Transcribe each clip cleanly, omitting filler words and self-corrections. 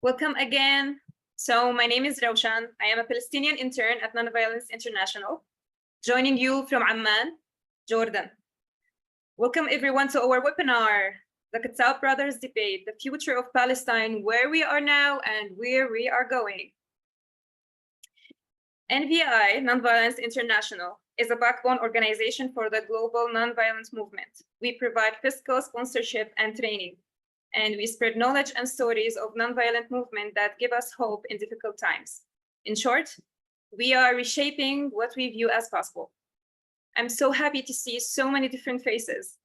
Welcome again. So my name is Raushan. I am a Palestinian intern at Nonviolence International, joining you from Amman, Jordan. Welcome everyone to our webinar, the Kuttab Brothers debate, the future of Palestine, where we are now and where we are going. NVI, Nonviolence International, is a backbone organization for the global nonviolence movement. We provide fiscal sponsorship and training, and we spread knowledge and stories of nonviolent movement that give us hope in difficult times. In short, we are reshaping what we view as possible. I'm so happy to see so many different faces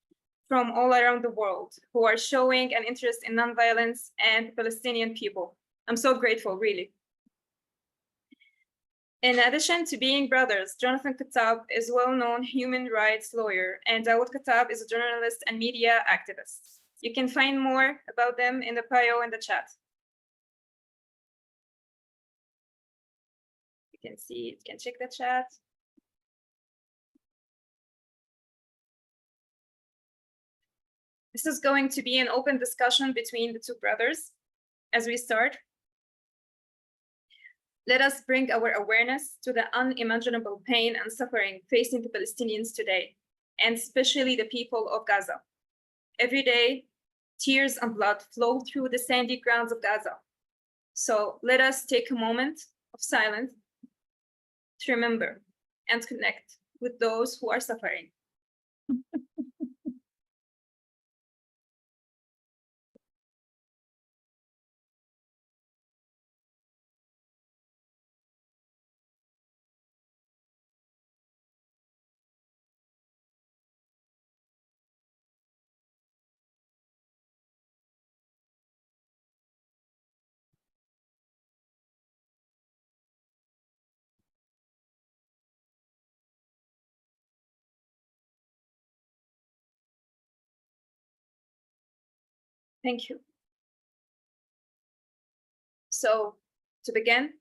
from all around the world who are showing an interest in nonviolence and Palestinian people. I'm so grateful, really. In addition to being brothers, Jonathan Kuttab is a well-known human rights lawyer, and Dawood Kuttab is a journalist and media activist. You can find more about them in the bio in the chat. You can see, you can check the chat. This is going to be an open discussion between the two brothers. As we start, let us bring our awareness to the unimaginable pain and suffering facing the Palestinians today, and especially the people of Gaza. Every day, tears and blood flow through the sandy grounds of Gaza. So let us take a moment of silence to remember and connect with those who are suffering. Thank you. So to begin,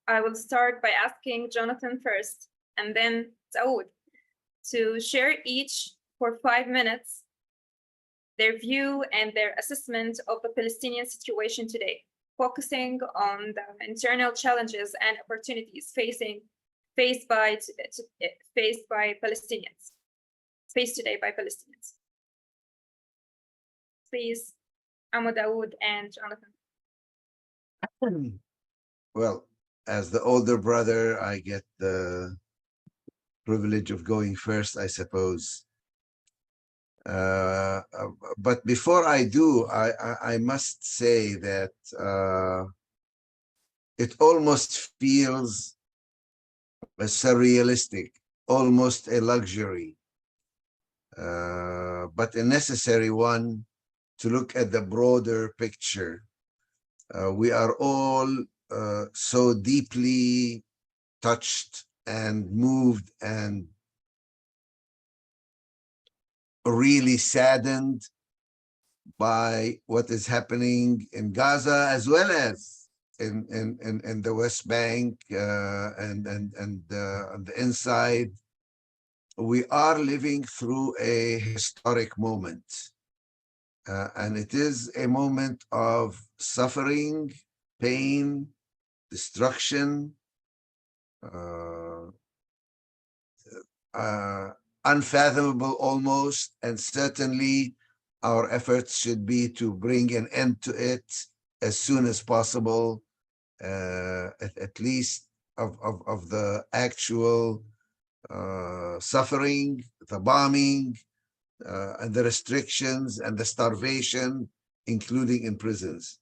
I will start by asking Jonathan first, and then Dawood, to share each for 5 minutes their view and their assessment of the Palestinian situation today, focusing on the internal challenges and opportunities faced by Palestinians, faced today by Palestinians. Please, Dawood and Jonathan. Well, as the older brother, I get the privilege of going first, I suppose. But before I do, I must say that it almost feels surrealistic, almost a luxury, but a necessary one to look at the broader picture. We are all so deeply touched and moved and really saddened by what is happening in Gaza, as well as in the West Bank and on the inside. We are living through a historic moment. And it is a moment of suffering, pain, destruction, unfathomable almost, and certainly our efforts should be to bring an end to it as soon as possible, at least of the actual suffering, the bombing, and the restrictions and the starvation, including in prisons.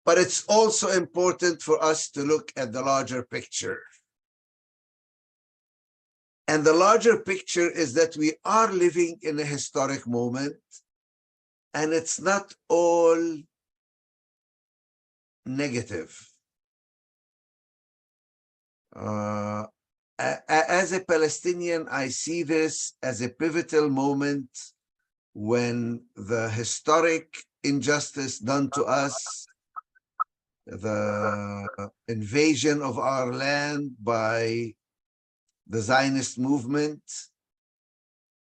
But it's also important for us to look at the larger picture. And the larger picture is that we are living in a historic moment, and it's not all negative. As a Palestinian, I see this as a pivotal moment when the historic injustice done to us, the invasion of our land by the Zionist movement,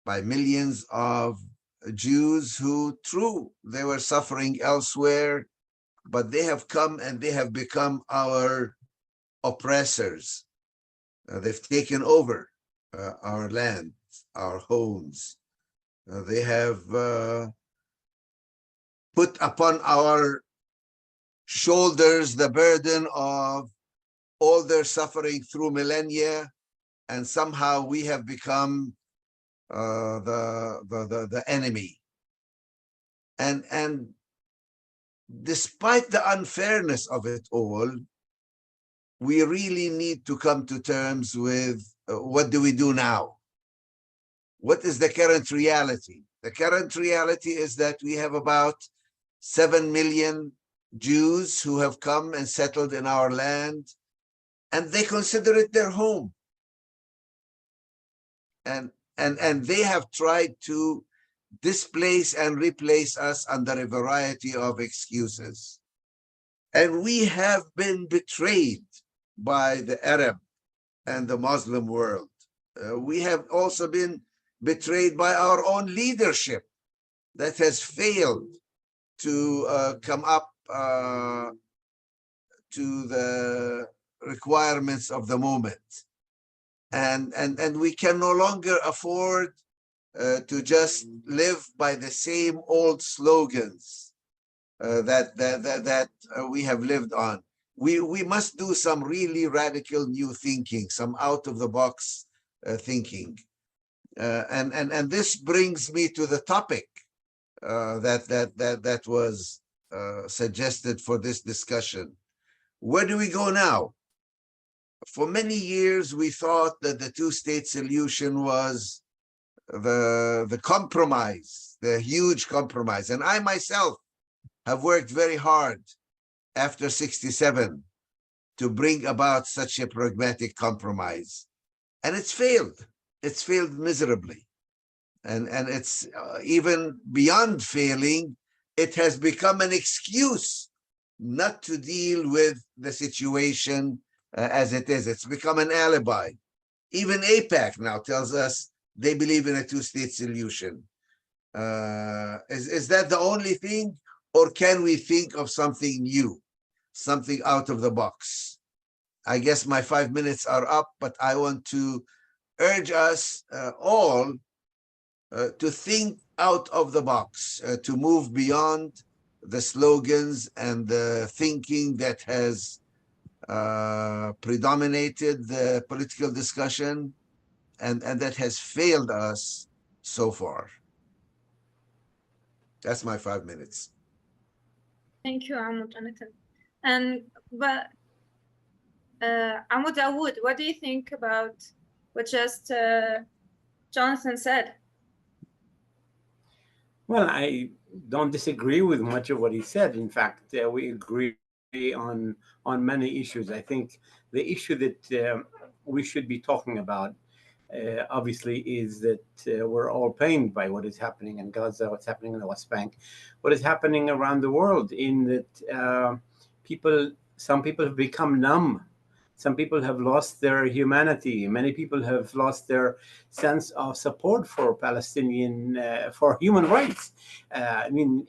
by millions of Jews who, true, they were suffering elsewhere, but they have come and they have become our oppressors. They've taken over our land, our homes. They have put upon our shoulders the burden of all their suffering through millennia, and somehow we have become the enemy. And despite the unfairness of it all, we really need to come to terms with what do we do now? What is the current reality? The current reality is that we have about 7 million Jews who have come and settled in our land, and they consider it their home. And they have tried to displace and replace us under a variety of excuses. And we have been betrayed by the Arab and the Muslim world. We have also been betrayed by our own leadership that has failed to come up to the requirements of the moment. And we can no longer afford to just live by the same old slogans that we have lived on. We must do some really radical new thinking, some out of the box thinking. And this brings me to the topic that was suggested for this discussion. Where do we go now? For many years, we thought that the two-state solution was the compromise, the huge compromise. And I myself have worked very hard after 67 to bring about such a pragmatic compromise. And it's failed. It's failed miserably. And it's even beyond failing, it has become an excuse not to deal with the situation as it is. It's become an alibi. Even AIPAC now tells us they believe in a two-state solution. Is that the only thing, or can we think of something new, something out of the box? I guess my 5 minutes are up, but I want to urge us all to think out of the box, to move beyond the slogans and the thinking that has predominated the political discussion and that has failed us so far. That's my 5 minutes. Thank you, Amu Jonathan. And Amu Dawood, what do you think about what just Jonathan said? Well, I don't disagree with much of what he said. In fact, we agree on many issues. I think the issue that we should be talking about, obviously, is that we're all pained by what is happening in Gaza, what's happening in the West Bank, what is happening around the world, in that some people have become numb. Some people have lost their humanity. Many people have lost their sense of support for Palestinian, for human rights. I mean,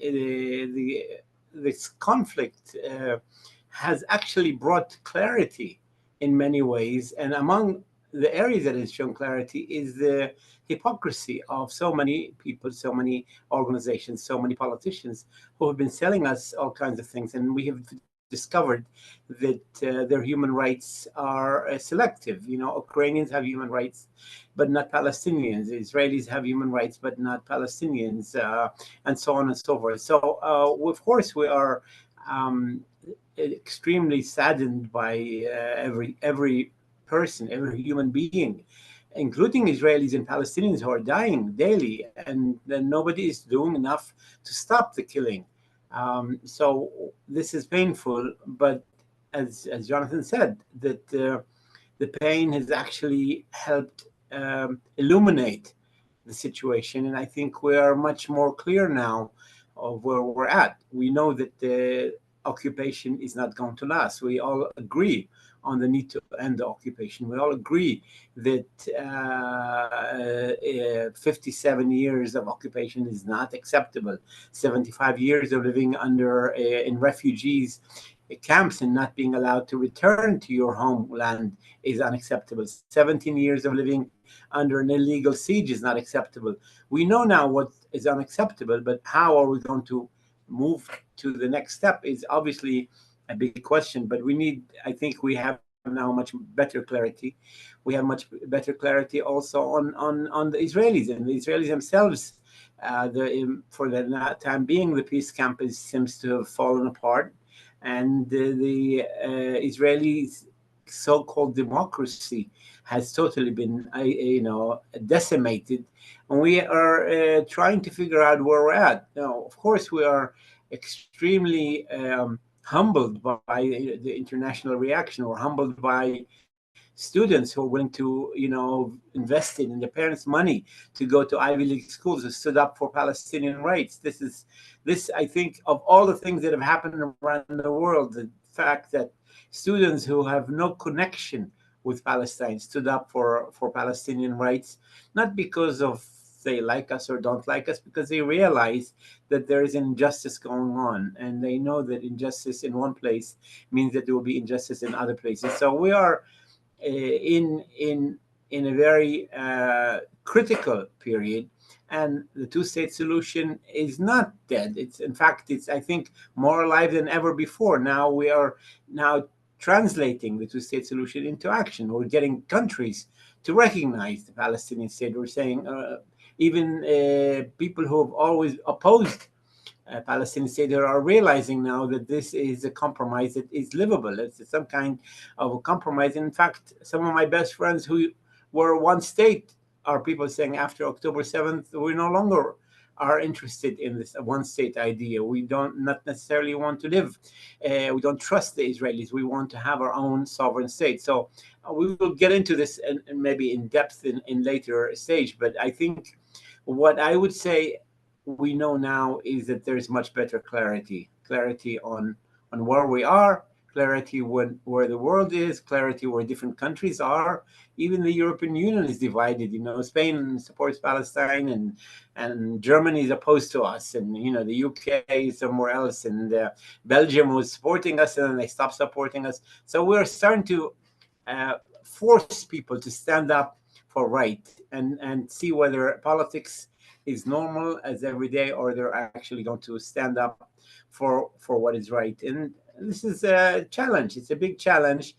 this conflict has actually brought clarity in many ways. And among the areas that has shown clarity is the hypocrisy of so many people, so many organizations, so many politicians who have been selling us all kinds of things. And we have discovered that their human rights are selective. You know, Ukrainians have human rights, but not Palestinians. Israelis have human rights, but not Palestinians, and so on and so forth. So, of course, we are extremely saddened by every person, every human being, including Israelis and Palestinians who are dying daily, and then nobody is doing enough to stop the killing. So this is painful, but as Jonathan said, that the pain has actually helped illuminate the situation, and I think we are much more clear now of where we're at. We know that the occupation is not going to last. We all agree on the need to end the occupation. We all agree that 57 years of occupation is not acceptable. 75 years of living under in refugees camps and not being allowed to return to your homeland is unacceptable. 17 years of living under an illegal siege is not acceptable. We know now what is unacceptable, but how are we going to move to the next step is obviously a big question. But I think we have now much better clarity. We have much better clarity also on the Israelis, and the Israelis themselves. For the time being, the peace camp seems to have fallen apart, and the Israelis' so-called democracy has totally been, decimated. And we are trying to figure out where we're at. Now, of course, we are extremely humbled by the international reaction. We're humbled by students who are willing to, invest in their parents' money to go to Ivy League schools, who stood up for Palestinian rights. This, I think, of all the things that have happened around the world, the fact that students who have no connection with Palestine stood up for Palestinian rights, not because of they like us or don't like us, because they realize that there is injustice going on, and they know that injustice in one place means that there will be injustice in other places. So we are in a very critical period, and the two-state solution is not dead. In fact, I think, more alive than ever before. Now we are translating the two-state solution into action. We're getting countries to recognize the Palestinian state. We're saying even people who have always opposed Palestinian state are realizing now that this is a compromise that is livable. It's some kind of a compromise. In fact, some of my best friends who were one state are people saying after October 7th, we no longer are interested in this one state idea. We not necessarily want to live. We don't trust the Israelis. We want to have our own sovereign state. So we will get into this and maybe in depth in later stage. But I think what I would say we know now is that there is much better clarity on where we are, clarity where the world is, clarity where different countries are. Even the European Union is divided. Spain supports Palestine, and Germany is opposed to us, and the UK is somewhere else, and Belgium was supporting us, and then they stopped supporting us. So we're starting to force people to stand up for right and see whether politics is normal as every day, or they're actually going to stand up for what is right. And this is a challenge. It's a big challenge.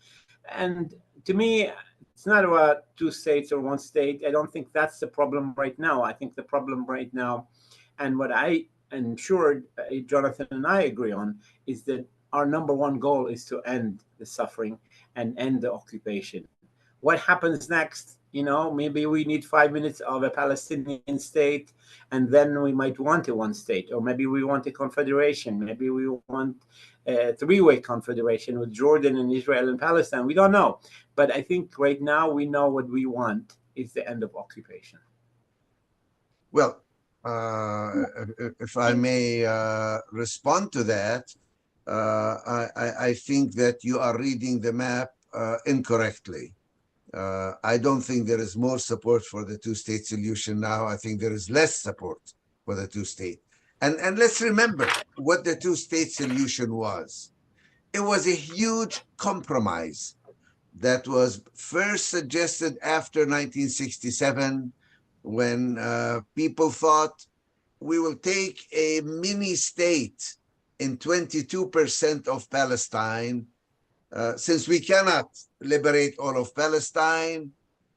And to me, it's not about two states or one state. I don't think that's the problem right now. I think the problem right now, and what I am sure Jonathan and I agree on, is that our number one goal is to end the suffering and end the occupation. What happens next? Maybe we need 5 minutes of a Palestinian state, and then we might want a one state, or maybe we want a confederation. Maybe we want a three-way confederation with Jordan and Israel and Palestine. We don't know. But I think right now we know what we want is the end of occupation. Well, if I may respond to that, I think that you are reading the map incorrectly. I don't think there is more support for the two-state solution now. I think there is less support for the two-state. And let's remember what the two-state solution was. It was a huge compromise that was first suggested after 1967, when people thought we will take a mini state in 22% of Palestine. Since we cannot liberate all of Palestine,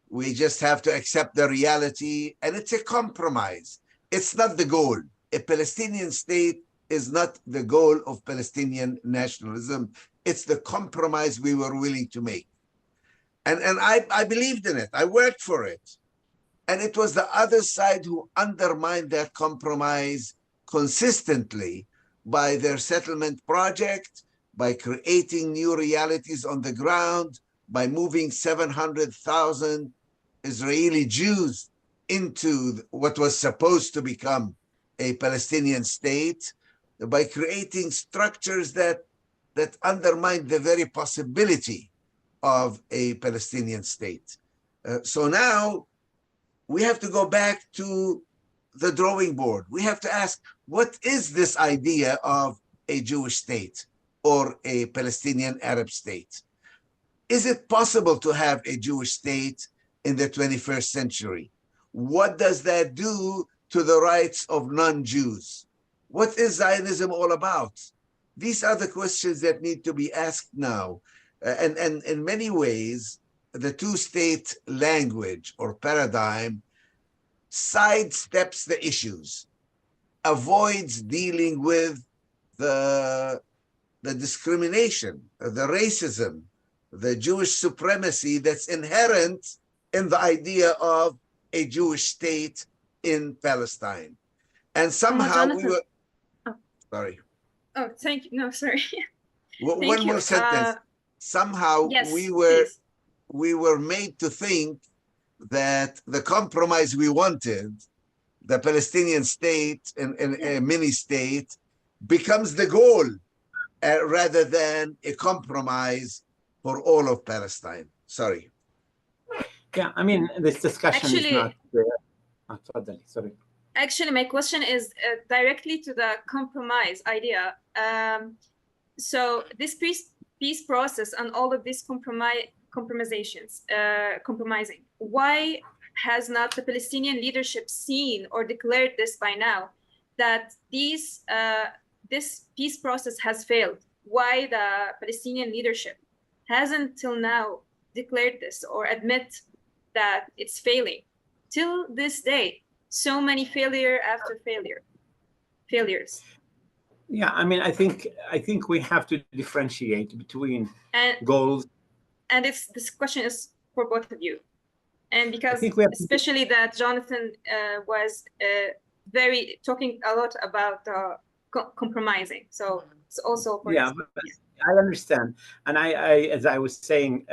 we just have to accept the reality, and it's a compromise. It's not the goal. A Palestinian state is not the goal of Palestinian nationalism. It's the compromise we were willing to make. And I believed in it. I worked for it. And it was the other side who undermined that compromise consistently by their settlement project, by creating new realities on the ground, by moving 700,000 Israeli Jews into what was supposed to become a Palestinian state, by creating structures that undermined the very possibility of a Palestinian state. So now we have to go back to the drawing board. We have to ask, what is this idea of a Jewish state or a Palestinian Arab state? Is it possible to have a Jewish state in the 21st century? What does that do to the rights of non-Jews? What is Zionism all about? These are the questions that need to be asked now. And in many ways, the two-state language or paradigm sidesteps the issues, avoids dealing with the discrimination, the racism, the Jewish supremacy that's inherent in the idea of a Jewish state in Palestine. And somehow we were, sorry. Oh, thank you. No, sorry. One more sentence. Somehow yes, we were made to think that the compromise we wanted, the Palestinian state and a mini state, becomes the goal rather than a compromise for all of Palestine. Sorry. Yeah, I mean, this discussion is not. Sorry. Actually, my question is directly to the compromise idea. So this peace process and all of these compromising, why has not the Palestinian leadership seen or declared this by now, that this peace process has failed? Why the Palestinian leadership hasn't till now declared this or admit that it's failing? Till this day, so many failure after failures. Yeah, I mean, I think we have to differentiate between goals. And this question is for both of you, and because especially that Jonathan was very talking a lot about compromising, so it's also for I understand, and I as I was saying,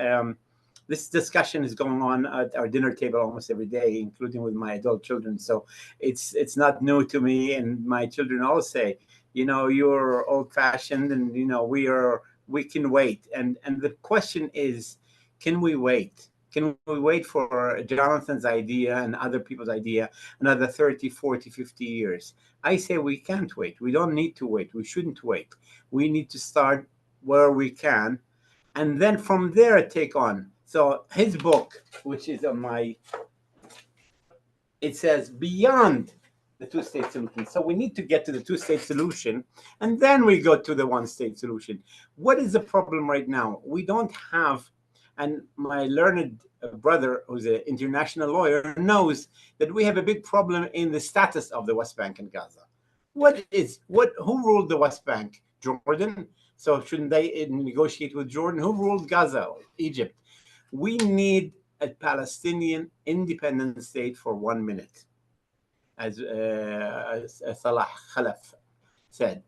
this discussion is going on at our dinner table almost every day, including with my adult children. So it's not new to me, and my children all say, you know, you're old-fashioned, and you know we can wait. And the question is, can we wait? Can we wait for Jonathan's idea and other people's idea another 30, 40, 50 years? I say we can't wait. We don't need to wait. We shouldn't wait. We need to start where we can, and then from there take on. So his book, which is on my, it says beyond the two-state solution. So we need to get to the two-state solution, and then we go to the one-state solution. What is the problem right now? We don't have, and my learned brother, who's an international lawyer, knows that we have a big problem in the status of the West Bank and Gaza. Who ruled the West Bank? Jordan. So shouldn't they negotiate with Jordan? Who ruled Gaza? Egypt. We need a Palestinian independent state for 1 minute, as Salah Khalaf said.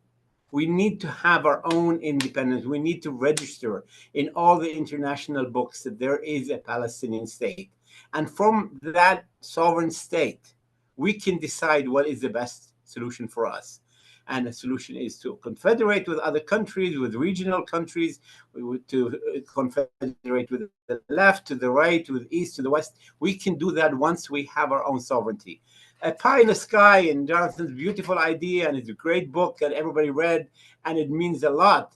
We need to have our own independence. We need to register in all the international books that there is a Palestinian state. And from that sovereign state, we can decide what is the best solution for us. And the solution is to confederate with other countries, with regional countries, to confederate with the left, to the right, with the east, to the west. We can do that once we have our own sovereignty. A Pie in the Sky and Jonathan's beautiful idea, and it's a great book that everybody read, and it means a lot,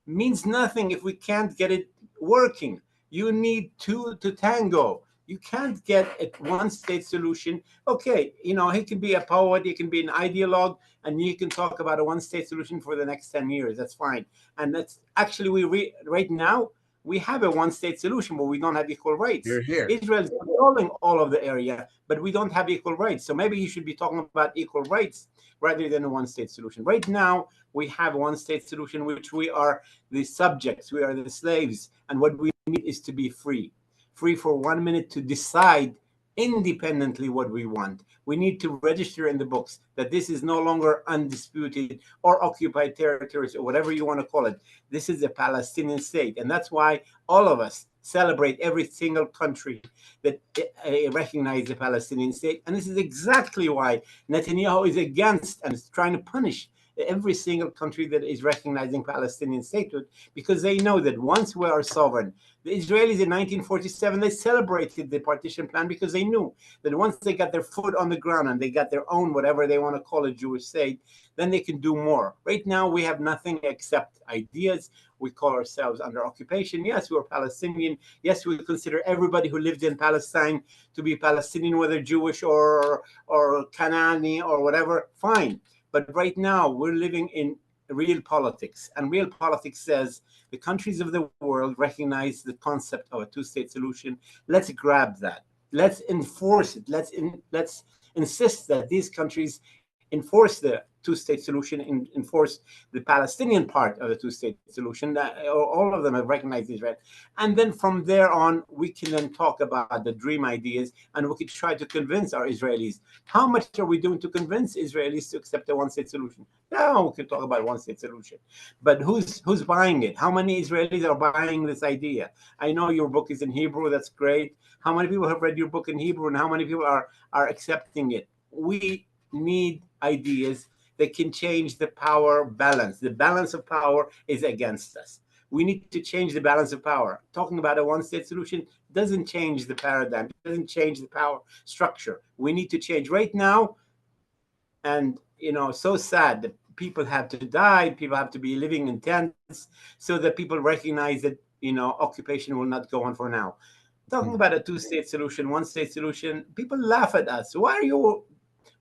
means nothing if we can't get it working. You need two to tango. You can't get a one-state solution. Okay, you know, he can be a poet, he can be an ideologue, and you can talk about a one-state solution for the next 10 years. That's fine. And that's actually, right now, we have a one-state solution, but we don't have equal rights. Israel is controlling all of the area, but we don't have equal rights. So maybe you should be talking about equal rights rather than a one-state solution. Right now, we have a one-state solution, which we are the subjects, we are the slaves, and what we need is to be free. Free for 1 minute to decide independently what we want. We need to register in the books that this is no longer undisputed or occupied territories or whatever you want to call it. This is a Palestinian state. And that's why all of us celebrate every single country that recognizes the Palestinian state. And this is exactly why Netanyahu is against and is trying to punish every single country that is recognizing Palestinian statehood, because they know that once we are sovereign, the Israelis in 1947, they celebrated the partition plan because they knew that once they got their foot on the ground and they got their own, whatever they want to call a Jewish state, then they can do more. Right now, we have nothing except ideas. We call ourselves under occupation. Yes, we're Palestinian. Yes, we consider everybody who lived in Palestine to be Palestinian, whether Jewish or Canaani or whatever, fine. But right now, we're living in real politics. And real politics says the countries of the world recognize the concept of a two-state solution. Let's grab that. Let's enforce it. Let's insist that these countries enforce the two-state solution and enforce the Palestinian part of the two-state solution. All of them have recognized Israel. And then from there on, we can then talk about the dream ideas, and we can try to convince our Israelis. How much are we doing to convince Israelis to accept a one-state solution? Now we can talk about one-state solution. But who's buying it? How many Israelis are buying this idea? I know your book is in Hebrew. That's great. How many people have read your book in Hebrew, and how many people are accepting it? We need ideas that can change the power balance. The balance of power is against us. We need to change the balance of power. Talking about a one-state solution doesn't change the paradigm, doesn't change the power structure. We need to change right now. And, so sad that people have to die, people have to be living in tents, so that people recognize that, occupation will not go on for now. Talking about a two-state solution, one-state solution, people laugh at us. Why are you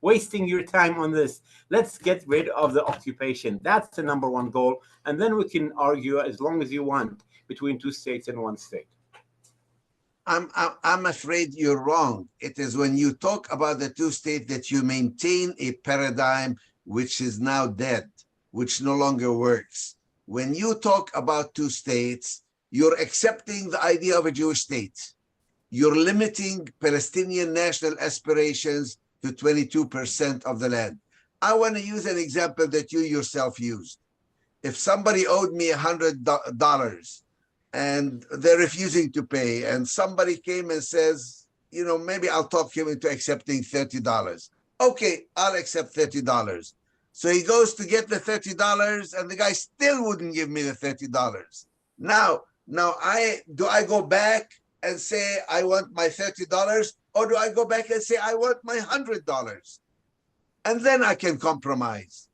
wasting your time on this? Let's get rid of the occupation. That's the number one goal. And then we can argue as long as you want between two states and one state. I'm afraid you're wrong. It is when you talk about the two-state that you maintain a paradigm which is now dead, which no longer works. When you talk about two states, you're accepting the idea of a Jewish state. You're limiting Palestinian national aspirations to 22% of the land. I want to use an example that you yourself used. If somebody owed me $100 and they're refusing to pay, and somebody came and says, maybe I'll talk him into accepting $30. Okay, I'll accept $30. So he goes to get the $30 and the guy still wouldn't give me the $30. Now do I go back and say I want my $30, or do I go back and say I want my $100? And then I can compromise.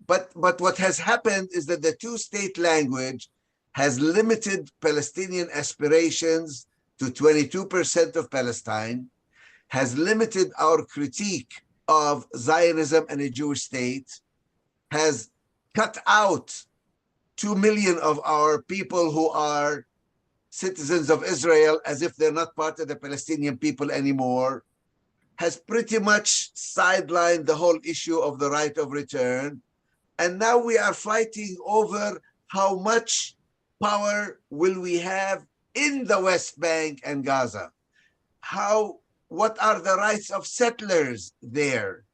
But what has happened is that the two-state language has limited Palestinian aspirations to 22% of Palestine, has limited our critique of Zionism and a Jewish state, has cut out 2 million of our people who are citizens of Israel as if they're not part of the Palestinian people anymore, has pretty much sidelined the whole issue of the right of return. And now we are fighting over how much power will we have in the West Bank and Gaza. What are the rights of settlers there?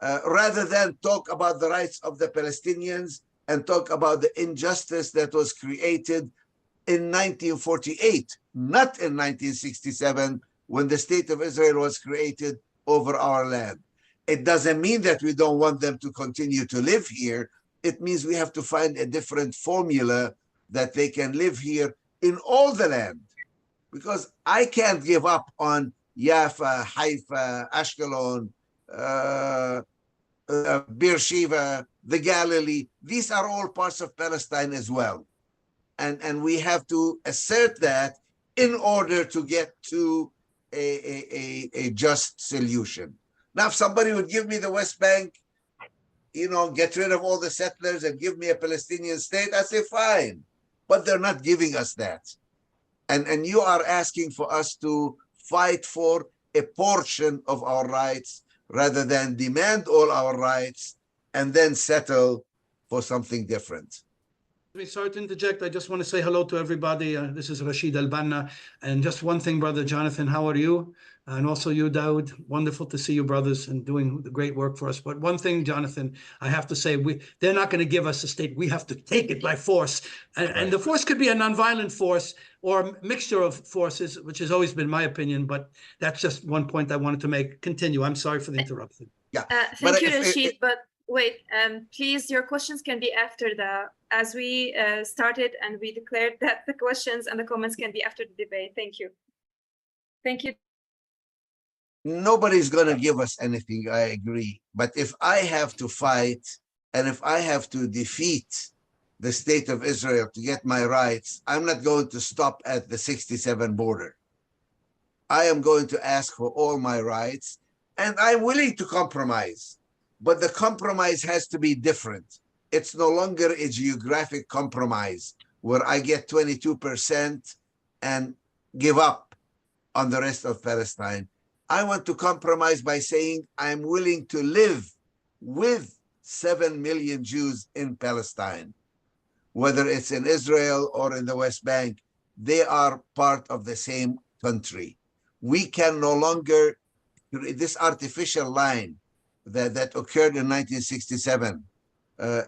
Rather than talk about the rights of the Palestinians and talk about the injustice that was created in 1948, not in 1967, when the state of Israel was created over our land. It doesn't mean that we don't want them to continue to live here. It means we have to find a different formula that they can live here in all the land. Because I can't give up on Jaffa, Haifa, Ashkelon, Beersheba, the Galilee. These are all parts of Palestine as well. And we have to assert that in order to get to a just solution. Now, if somebody would give me the West Bank, get rid of all the settlers and give me a Palestinian state, I say fine. But they're not giving us that. And you are asking for us to fight for a portion of our rights rather than demand all our rights and then settle for something different. Sorry to interject. I just want to say hello to everybody. This is Rashid Al-Banna. And just one thing, Brother Jonathan, how are you? And also you, Dawood. Wonderful to see you, brothers, and doing the great work for us. But one thing, Jonathan, I have to say, they're not going to give us a state. We have to take it by force. And the force could be a nonviolent force or a mixture of forces, which has always been my opinion. But that's just one point I wanted to make. Continue. I'm sorry for the interruption. Yeah. Thank you, Rashid. But Wait, please, your questions can be after as we started and we declared that the questions and the comments can be after the debate. Thank you. Thank you. Nobody's going to give us anything, I agree. But if I have to fight and if I have to defeat the state of Israel to get my rights, I'm not going to stop at the 67 border. I am going to ask for all my rights, and I'm willing to compromise. But the compromise has to be different. It's no longer a geographic compromise where I get 22% and give up on the rest of Palestine. I want to compromise by saying I'm willing to live with 7 million Jews in Palestine. Whether it's in Israel or in the West Bank, they are part of the same country. We can no longer, this artificial line that occurred in 1967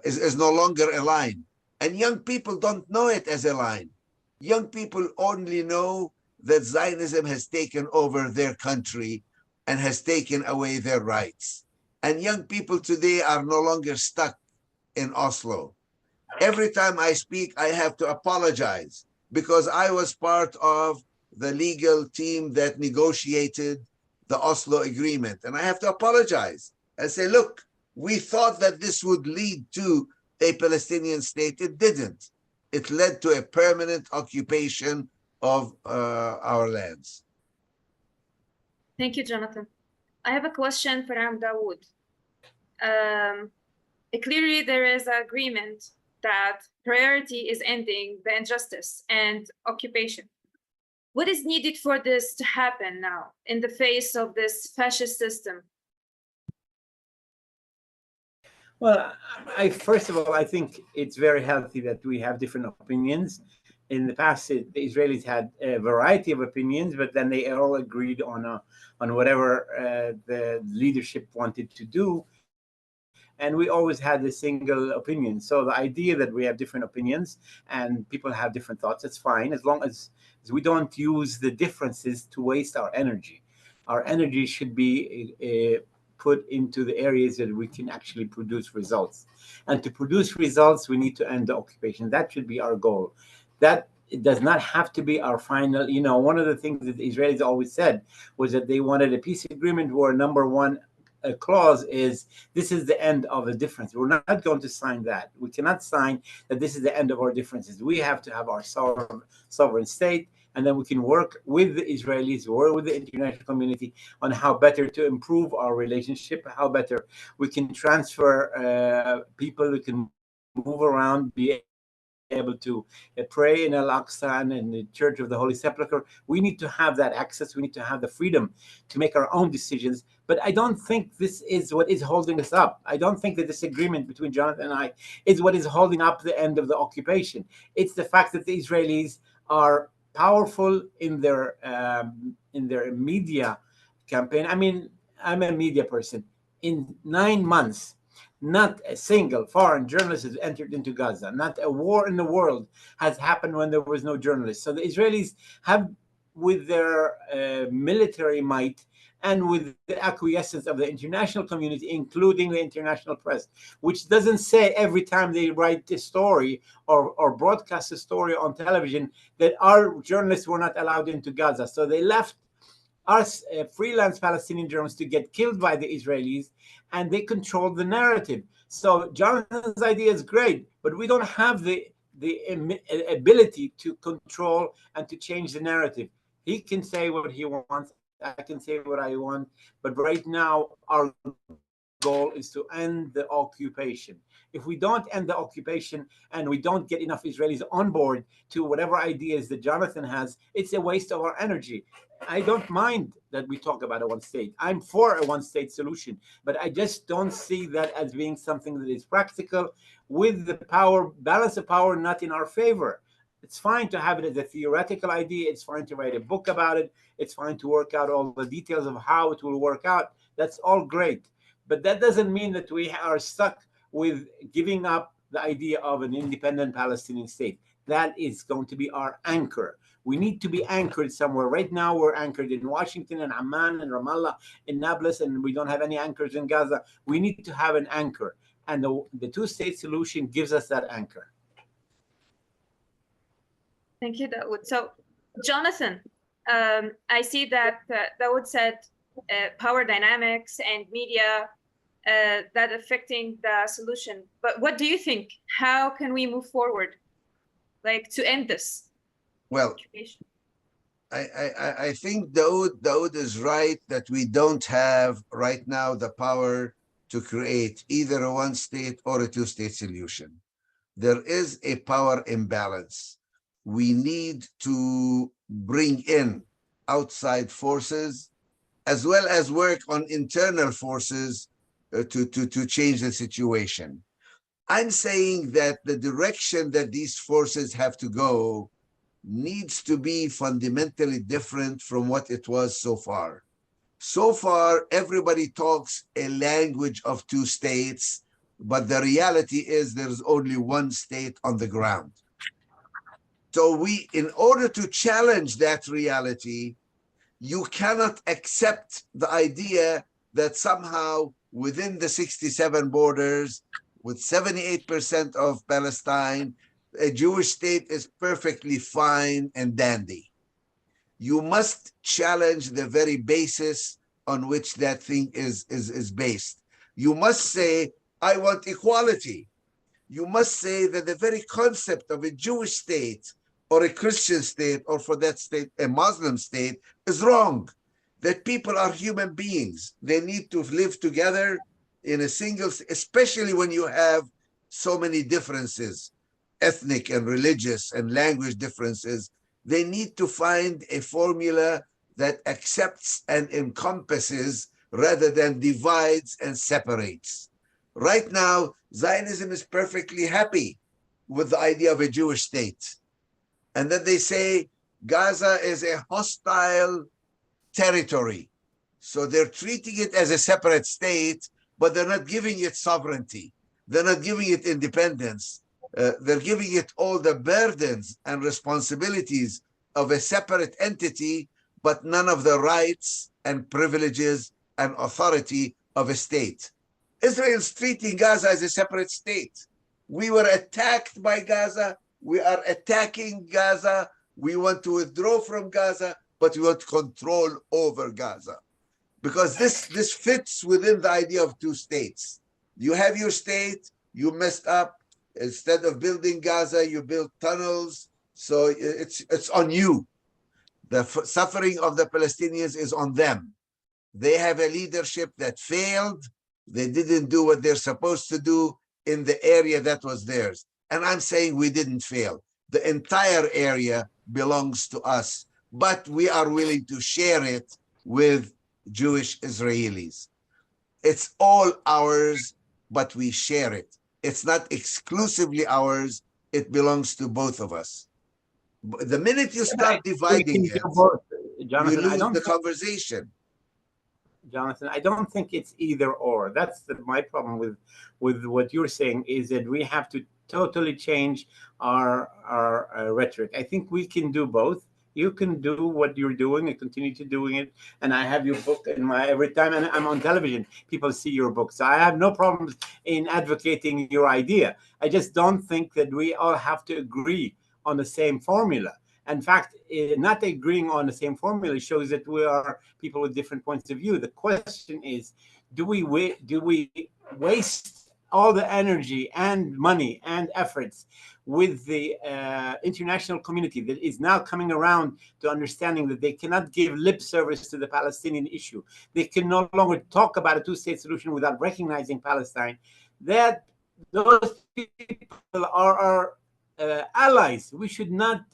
is no longer a line. And young people don't know it as a line. Young people only know that Zionism has taken over their country and has taken away their rights. And young people today are no longer stuck in Oslo. Every time I speak, I have to apologize because I was part of the legal team that negotiated the Oslo agreement. And I have to apologize and say, look, we thought that this would lead to a Palestinian state. It didn't. It led to a permanent occupation of our lands. Thank you, Jonathan. I have a question for Dawood. Clearly, there is an agreement that priority is ending the injustice and occupation. What is needed for this to happen now in the face of this fascist system? Well, first of all, I think it's very healthy that we have different opinions. In the past, the Israelis had a variety of opinions, but then they all agreed on whatever the leadership wanted to do. And we always had a single opinion. So the idea that we have different opinions and people have different thoughts, that's fine, as long as we don't use the differences to waste our energy. Our energy should be put into the areas that we can actually produce results. And to produce results, we need to end the occupation. That should be our goal. That it does not have to be our final, one of the things that the Israelis always said was that they wanted a peace agreement where number one clause is this is the end of the difference. We're not going to sign that. We cannot sign that this is the end of our differences. We have to have our sovereign state, and then we can work with the Israelis or with the international community on how better to improve our relationship, how better we can transfer people, we can move around, be able to pray in Al-Aqsa and in the Church of the Holy Sepulchre. We need to have that access. We need to have the freedom to make our own decisions. But I don't think this is what is holding us up. I don't think the disagreement between Jonathan and I is what is holding up the end of the occupation. It's the fact that the Israelis are powerful in their media campaign. I mean, I'm a media person. In 9 months, not a single foreign journalist has entered into Gaza. Not a war in the world has happened when there was no journalists. So the Israelis have, with their military might and with the acquiescence of the international community, including the international press, which doesn't say every time they write a story or broadcast a story on television that our journalists were not allowed into Gaza. So they left us freelance Palestinian journalists to get killed by the Israelis, and they control the narrative. So Jonathan's idea is great, but we don't have the ability to control and to change the narrative. He can say what he wants, I can say what I want, but right now our goal is to end the occupation. If we don't end the occupation and we don't get enough Israelis on board to whatever ideas that Jonathan has, it's a waste of our energy. I don't mind that we talk about a one state. I'm for a one state solution, but I just don't see that as being something that is practical with the balance of power not in our favor. It's fine to have it as a theoretical idea. It's fine to write a book about it. It's fine to work out all the details of how it will work out. That's all great. But that doesn't mean that we are stuck with giving up the idea of an independent Palestinian state. That is going to be our anchor. We need to be anchored somewhere. Right now, we're anchored in Washington and Amman and Ramallah, in Nablus, and we don't have any anchors in Gaza. We need to have an anchor. And the two-state solution gives us that anchor. Thank you, Dawood. So, Jonathan, I see that Dawood said power dynamics and media that affecting the solution. But what do you think? How can we move forward, like to end this? Well, situation? I think Dawood is right that we don't have right now the power to create either a one-state or a two-state solution. There is a power imbalance. We need to bring in outside forces as well as work on internal forces to change the situation. I'm saying that the direction that these forces have to go needs to be fundamentally different from what it was so far. So far, everybody talks a language of two states, but the reality is there's only one state on the ground. So in order to challenge that reality, you cannot accept the idea that somehow within the 67 borders, with 78% of Palestine, a Jewish state is perfectly fine and dandy. You must challenge the very basis on which that thing is based. You must say, I want equality. You must say that the very concept of a Jewish state or a Christian state, or for that state, a Muslim state, is wrong. That people are human beings. They need to live together in a single, especially when you have so many differences, ethnic and religious and language differences. They need to find a formula that accepts and encompasses rather than divides and separates. Right now, Zionism is perfectly happy with the idea of a Jewish state. And then they say Gaza is a hostile territory. So they're treating it as a separate state, but they're not giving it sovereignty. They're not giving it independence. They're giving it all the burdens and responsibilities of a separate entity, but none of the rights and privileges and authority of a state. Israel's treating Gaza as a separate state. We were attacked by Gaza. We are attacking Gaza. We want to withdraw from Gaza, but we want control over Gaza. Because this fits within the idea of two states. You have your state, you messed up. Instead of building Gaza, you build tunnels. So it's on you. The suffering of the Palestinians is on them. They have a leadership that failed. They didn't do what they're supposed to do in the area that was theirs. And I'm saying we didn't fail. The entire area belongs to us, but we are willing to share it with Jewish Israelis. It's all ours, but we share it. It's not exclusively ours. It belongs to both of us. The minute you start dividing it, Jonathan, you lose the conversation. Jonathan, I don't think it's either or. That's my problem with what you're saying, is that we have to totally change our rhetoric. I think we can do both. You can do what you're doing and continue to doing it. And I have your book in my every time, and I'm on television, people see your book. So I have no problems in advocating your idea. I just don't think that we all have to agree on the same formula. In fact, not agreeing on the same formula shows that we are people with different points of view. The question is, do we waste all the energy and money and efforts with the international community that is now coming around to understanding that they cannot give lip service to the Palestinian issue? They can no longer talk about a two-state solution without recognizing Palestine. That those people are our allies. We should not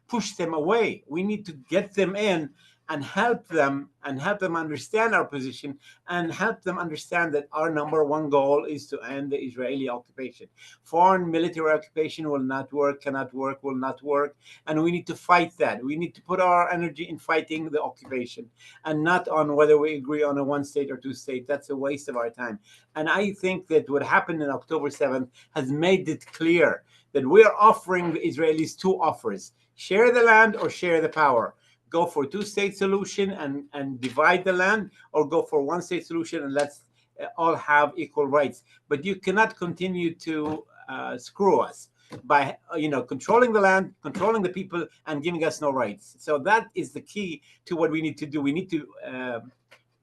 push them away. We need to get them in and help them understand our position, and help them understand that our number one goal is to end the Israeli occupation. Foreign military occupation will not work, cannot work, will not work, and we need to fight that. We need to put our energy in fighting the occupation and not on whether we agree on a one state or two state. That's a waste of our time. And I think that what happened in October 7th has made it clear that we are offering the Israelis two offers: share the land or share the power. Go for two-state solution and divide the land, or go for one-state solution and let's all have equal rights. But you cannot continue to screw us by controlling the land, controlling the people, and giving us no rights. So that is the key to what we need to do. We need to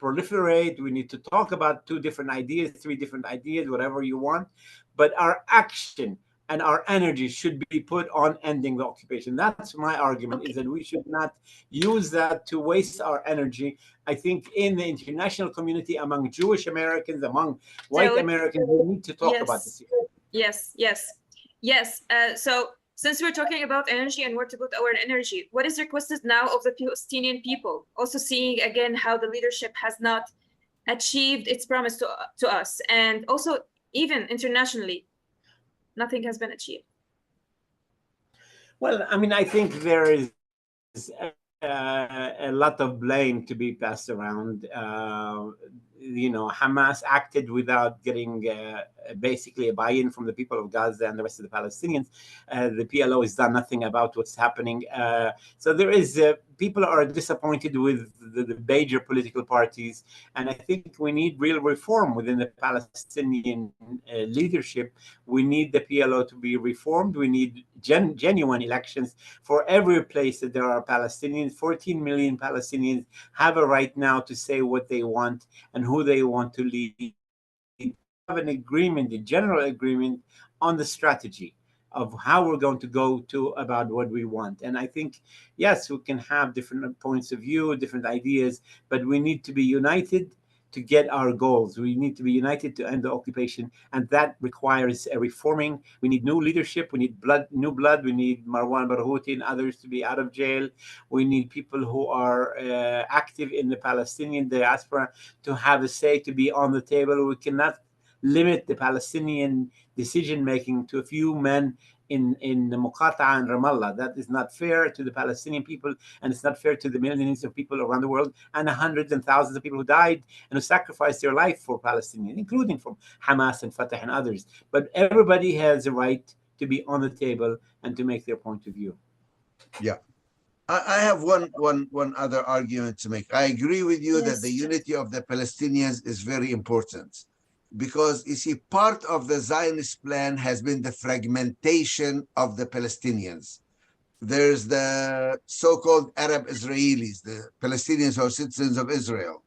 proliferate. We need to talk about 2 different ideas, 3 different ideas, whatever you want. But our action and our energy should be put on ending the occupation. That's my argument, is that we should not use that to waste our energy. I think in the international community, among Jewish Americans, among white Americans, we need to talk about this. Yes. So since we're talking about energy and where to put our energy, what is requested now of the Palestinian people? Also seeing again how the leadership has not achieved its promise to us, and also even internationally, nothing has been achieved. Well, I mean, I think there is a lot of blame to be passed around. Hamas acted without getting basically a buy-in from the people of Gaza and the rest of the Palestinians. The PLO has done nothing about what's happening. So there is people are disappointed with the major political parties, and I think we need real reform within the Palestinian leadership. We need the PLO to be reformed. We need genuine elections for every place that there are Palestinians. 14 million Palestinians have a right now to say what they want and who they want to lead. Have an agreement, a general agreement on the strategy of how we're going to go about what we want. And I think, yes, we can have different points of view, different ideas, but we need to be united to get our goals. We need to be united to end the occupation, and that requires a reforming. We need new leadership. We need new blood. We need Marwan Barghouti and others to be out of jail. We need people who are active in the Palestinian diaspora to have a say, to be on the table. We cannot limit the Palestinian decision-making to a few men in the Muqata'a and Ramallah. That is not fair to the Palestinian people, and it's not fair to the millions of people around the world and hundreds and thousands of people who died and who sacrificed their life for Palestinians, including from Hamas and Fatah and others. But everybody has a right to be on the table and to make their point of view. Yeah. I have one other argument to make. I agree with you that the unity of the Palestinians is very important. Because you see, part of the Zionist plan has been the fragmentation of the Palestinians. There's the so-called Arab Israelis, the Palestinians who are citizens of Israel.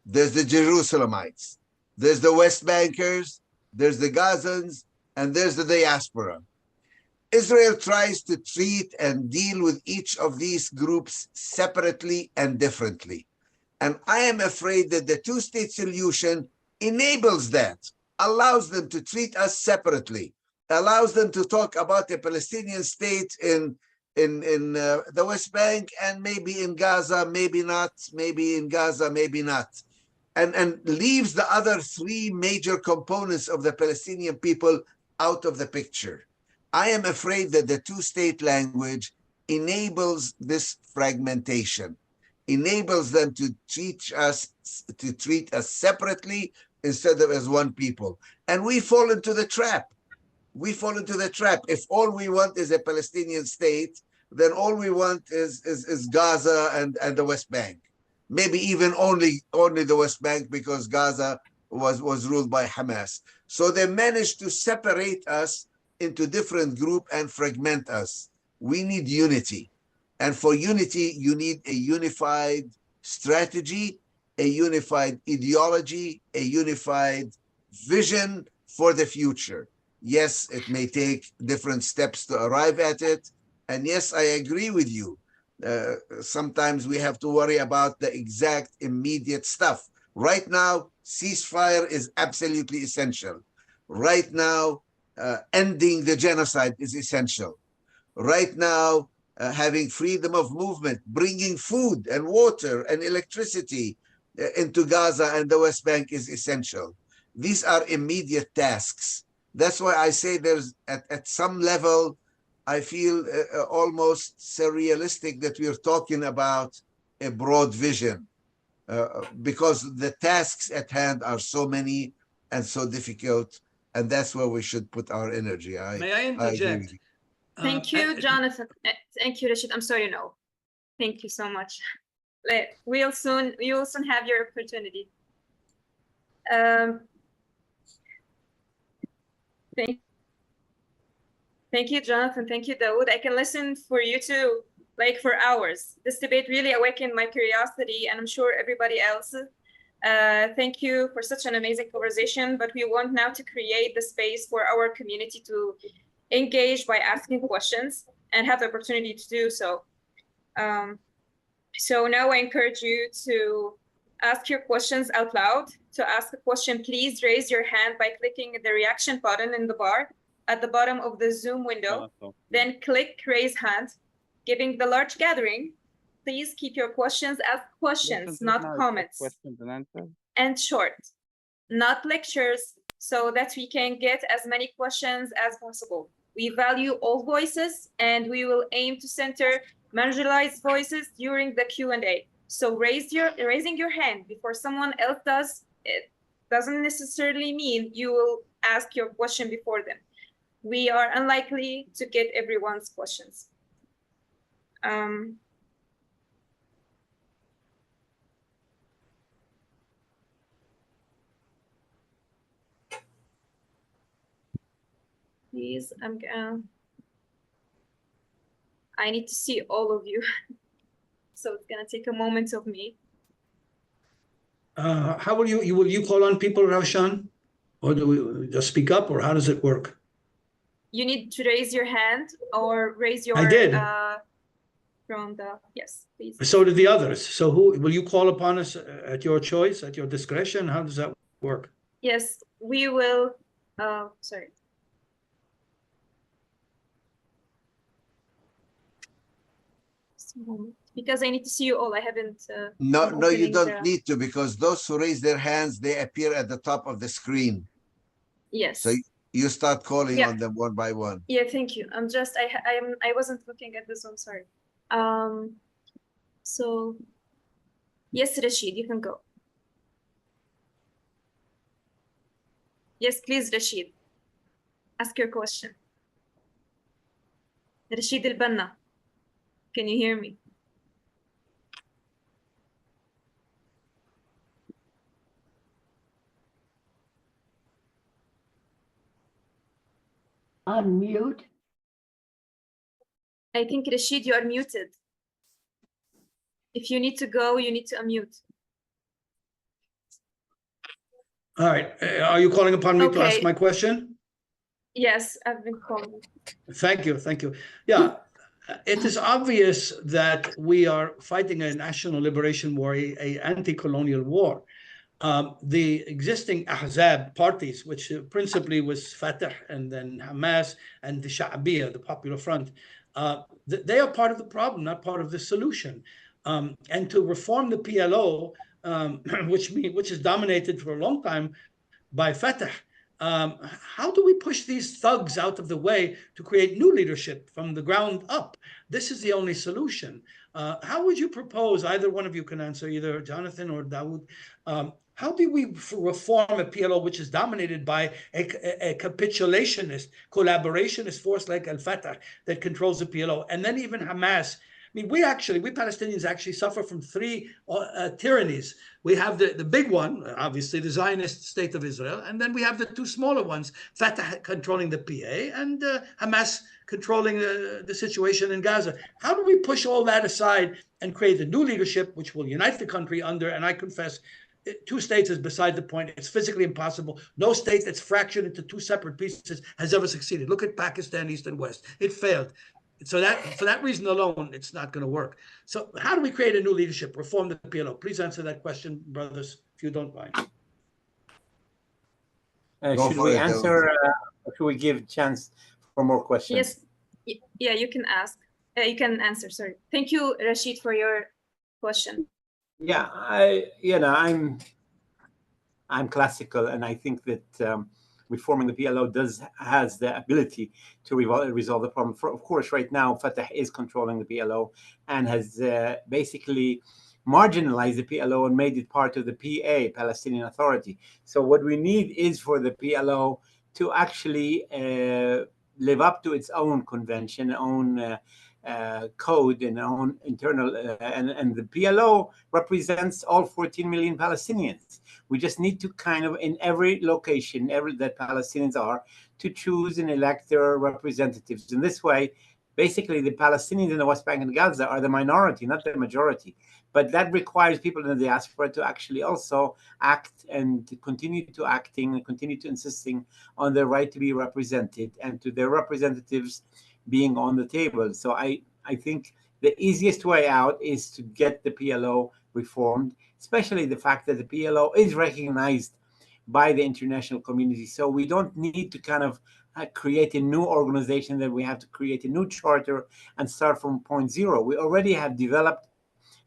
There's the Jerusalemites. There's the West Bankers. There's the Gazans. And there's the diaspora. Israel tries to treat and deal with each of these groups separately and differently. And I am afraid that the two-state solution enables that, allows them to treat us separately, allows them to talk about a Palestinian state in the West Bank and maybe in Gaza, maybe not, maybe in Gaza, maybe not, and leaves the other 3 major components of the Palestinian people out of the picture. I am afraid that the two-state language enables this fragmentation, enables them to treat us separately instead of as one people. And we fall into the trap. We fall into the trap. If all we want is a Palestinian state, then all we want is Gaza and the West Bank. Maybe even only the West Bank, because Gaza was ruled by Hamas. So they managed to separate us into different groups and fragment us. We need unity. And for unity, you need a unified strategy, a unified ideology, a unified vision for the future. Yes, it may take different steps to arrive at it. And yes, I agree with you. Sometimes we have to worry about the exact immediate stuff. Right now, ceasefire is absolutely essential. Right now, ending the genocide is essential. Right now, having freedom of movement, bringing food and water and electricity into Gaza and the West Bank is essential. These are immediate tasks. That's why I say there's, at some level, I feel almost surrealistic that we're talking about a broad vision, because the tasks at hand are so many and so difficult, and that's where we should put our energy. May I interject? Thank you, Jonathan. Thank you, Rashid. I'm sorry, no. Thank you so much. You will soon have your opportunity. Thank you, Jonathan. Thank you, Dawood. I can listen for you too, like for hours. This debate really awakened my curiosity, and I'm sure everybody else. Thank you for such an amazing conversation, but we want now to create the space for our community to engage by asking questions and have the opportunity to do so. So now I encourage you to ask your questions out loud. To ask a question, please raise your hand by clicking the reaction button in the bar at the bottom of the Zoom window. Then click raise hand. Given the large gathering, please keep your questions as questions, not comments. Questions and answers. And short, not lectures, so that we can get as many questions as possible. We value all voices, and we will aim to center marginalized voices during the Q&A. So raising your hand before someone else does, it doesn't necessarily mean you will ask your question before them. We are unlikely to get everyone's questions. Please, I need to see all of you. So it's gonna take a moment of me. How will you call on people, Ravshan? Or do we just speak up, or how does it work? You need to raise your hand or raise your I did. From the, yes, please. So did the others. So who will you call upon us at your choice, at your discretion? How does that work? Yes, we will, sorry. Because I need to see you all. I haven't. No, you don't need to, because those who raise their hands, they appear at the top of the screen. Yes. So you start calling on them one by one. Yeah, thank you. I wasn't looking at this one. Sorry. So yes, Rashid, you can go. Yes, please, Rashid. Ask your question. Rashid Al-Banna, can you hear me? Unmute. I think, Rashid, you are muted. If you need to go, you need to unmute. All right. Are you calling upon me to ask my question? Yes, I've been calling. Thank you. Thank you. Yeah, it is obvious that we are fighting a national liberation war, a anti-colonial war. The existing Ahzab parties, which principally was Fatah and then Hamas and the Sha'abiyya, the Popular Front, they are part of the problem, not part of the solution. And to reform the PLO, which is dominated for a long time by Fatah, how do we push these thugs out of the way to create new leadership from the ground up? This is the only solution. How would you propose, either one of you can answer, either Jonathan or Dawood, how do we reform a PLO which is dominated by a capitulationist, collaborationist force like Al-Fatah that controls the PLO, and then even Hamas? I mean, we Palestinians actually suffer from three tyrannies. We have the big one, obviously, the Zionist state of Israel, and then we have the two smaller ones, Fatah controlling the PA and Hamas controlling the situation in Gaza. How do we push all that aside and create a new leadership which will unite the country under, and I confess, two states is beside the point. It's physically impossible. No state that's fractured into two separate pieces has ever succeeded. Look at Pakistan, East and West. It failed. So for that reason alone, it's not going to work. So how do we create a new leadership, reform the PLO? Please answer that question, brothers, if you don't mind. Should we answer, or should we give a chance for more questions? Yes. Yeah, you can ask. You can answer, sorry. Thank you, Rashid, for your question. Yeah, I'm classical, and I think that reforming the PLO has the ability to resolve the problem. Of course, right now, Fatah is controlling the PLO and has basically marginalized the PLO and made it part of the PA, Palestinian Authority. So what we need is for the PLO to actually live up to its own convention, own code and our own internal, and the PLO represents all 14 million Palestinians. We just need to kind of, in every location, that Palestinians are, to choose and elect their representatives. In this way, basically, the Palestinians in the West Bank and Gaza are the minority, not the majority. But that requires people in the diaspora to actually also act and to continue to acting and continue to insisting on their right to be represented and to their representatives being on the table. So I think the easiest way out is to get the PLO reformed, especially the fact that the PLO is recognized by the international community. So we don't need to kind of create a new organization, that we have to create a new charter and start from point zero. We already have developed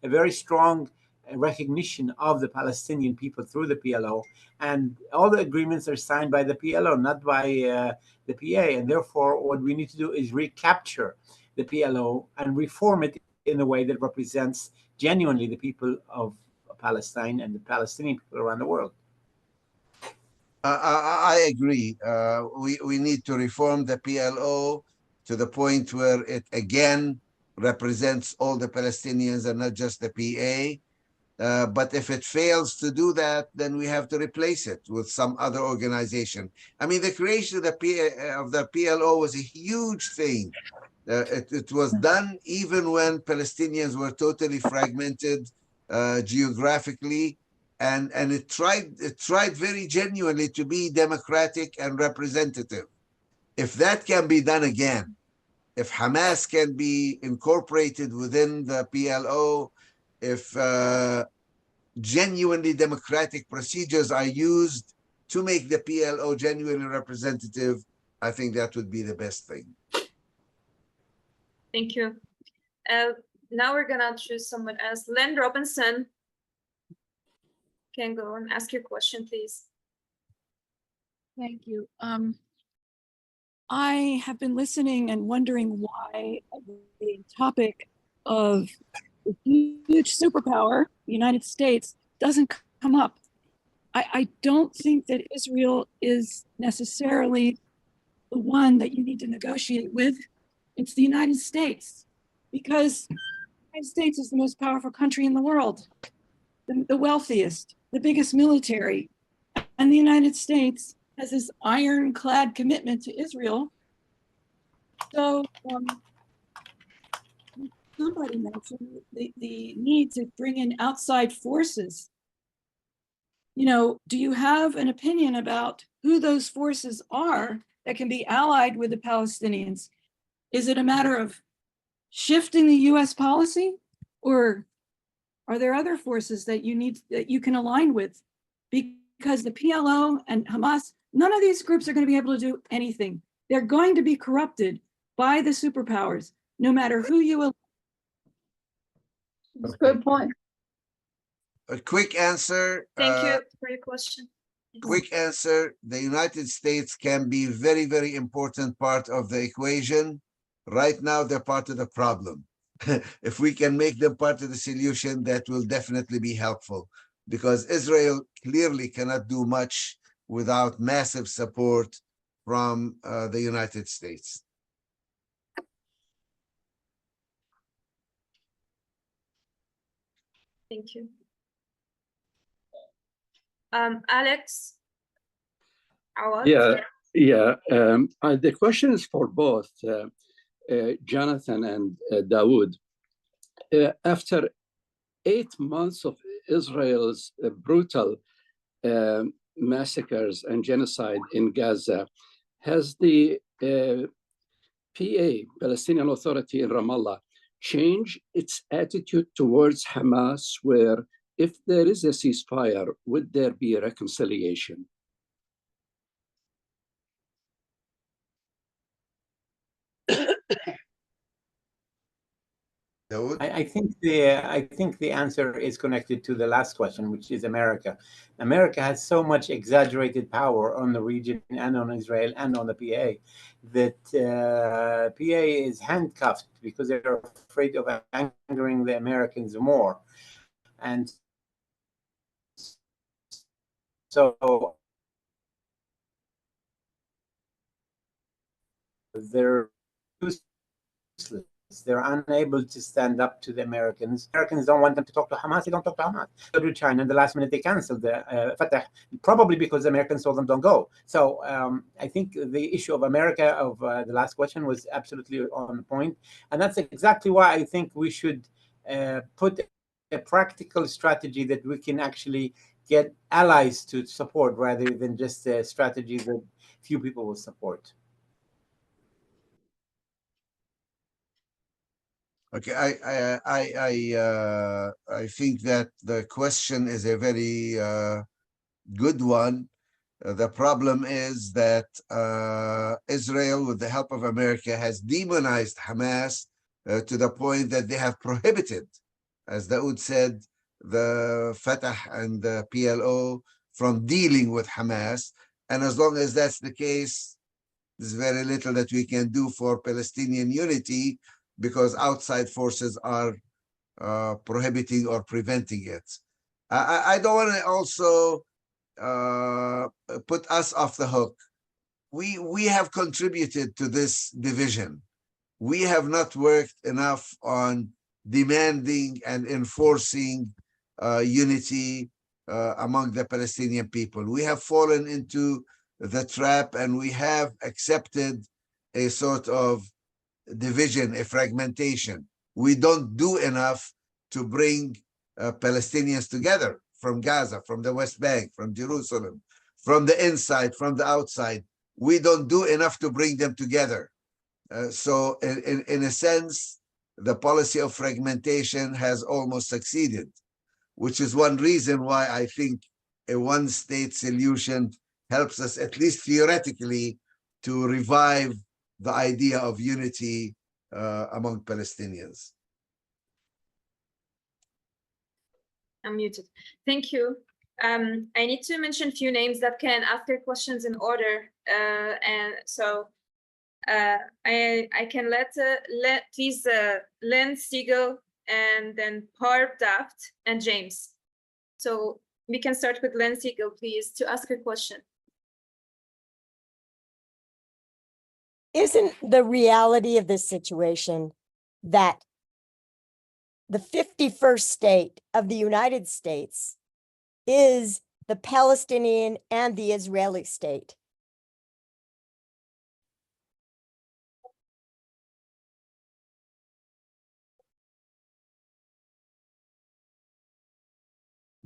a very strong recognition of the Palestinian people through the PLO, and all the agreements are signed by the PLO, not by the PA. And therefore, what we need to do is recapture the PLO and reform it in a way that represents genuinely the people of Palestine and the Palestinian people around the world. I agree. We need to reform the PLO to the point where it again represents all the Palestinians and not just the PA. But if it fails to do that, then we have to replace it with some other organization. I mean, the creation of the PLO was a huge thing. It was done even when Palestinians were totally fragmented geographically, and it tried very genuinely to be democratic and representative. If that can be done again, if Hamas can be incorporated within the PLO, if genuinely democratic procedures are used to make the PLO genuinely representative, I think that would be the best thing. Thank you. Now we're gonna choose someone else. Len Robinson, can go and ask your question, please. Thank you. I have been listening and wondering why the topic of the huge superpower, the United States, doesn't come up. I don't think that Israel is necessarily the one that you need to negotiate with. It's the United States, because the United States is the most powerful country in the world, the wealthiest, the biggest military, and the United States has this ironclad commitment to Israel. So somebody mentioned the need to bring in outside forces. You know, do you have an opinion about who those forces are that can be allied with the Palestinians? Is it a matter of shifting the US policy, or are there other forces that you can align with? Because the PLO and Hamas, none of these groups are going to be able to do anything. They're going to be corrupted by the superpowers, no matter who you elect. Good point. A quick answer. Thank you for your question. Quick answer. The United States can be a very, very important part of the equation. Right now, they're part of the problem. If we can make them part of the solution, that will definitely be helpful, because Israel clearly cannot do much without massive support from the United States. Thank you. Alex? Awad? The question is for both Jonathan and Dawood. After 8 months of Israel's brutal massacres and genocide in Gaza, has the PA, Palestinian Authority in Ramallah, changed its attitude towards Hamas, where if there is a ceasefire, would there be a reconciliation? I think the answer is connected to the last question, which is America. America has so much exaggerated power on the region and on Israel and on the PA that PA is handcuffed because they're afraid of angering the Americans more. And so they're useless. They're unable to stand up to the Americans. Americans don't want them to talk to Hamas. They don't talk to Hamas. Go to China. In the last minute, they canceled the Fatah, probably because the Americans told them don't go. So I think the issue of America, of the last question, was absolutely on point. And that's exactly why I think we should put a practical strategy that we can actually get allies to support, rather than just a strategy that few people will support. Okay, I think that the question is a very good one. The problem is that Israel, with the help of America, has demonized Hamas to the point that they have prohibited, as Daoud said, the Fatah and the PLO from dealing with Hamas. And as long as that's the case, there's very little that we can do for Palestinian unity, because outside forces are prohibiting or preventing it. I don't want to also put us off the hook. We have contributed to this division. We have not worked enough on demanding and enforcing unity among the Palestinian people. We have fallen into the trap, and we have accepted a sort of division, a fragmentation. We don't do enough to bring Palestinians together from Gaza, from the West Bank, from Jerusalem, from the inside, from the outside. We don't do enough to bring them together. So in a sense, the policy of fragmentation has almost succeeded, which is one reason why I think a one-state solution helps us, at least theoretically, to revive the idea of unity among Palestinians. I'm muted. Thank you. I need to mention a few names that can ask their questions in order. And so I can let please Lynn Siegel, and then Parv Daft and James. So we can start with Lynn Siegel, please, to ask a question. Isn't the reality of this situation that the 51st state of the United States is the Palestinian and the Israeli state?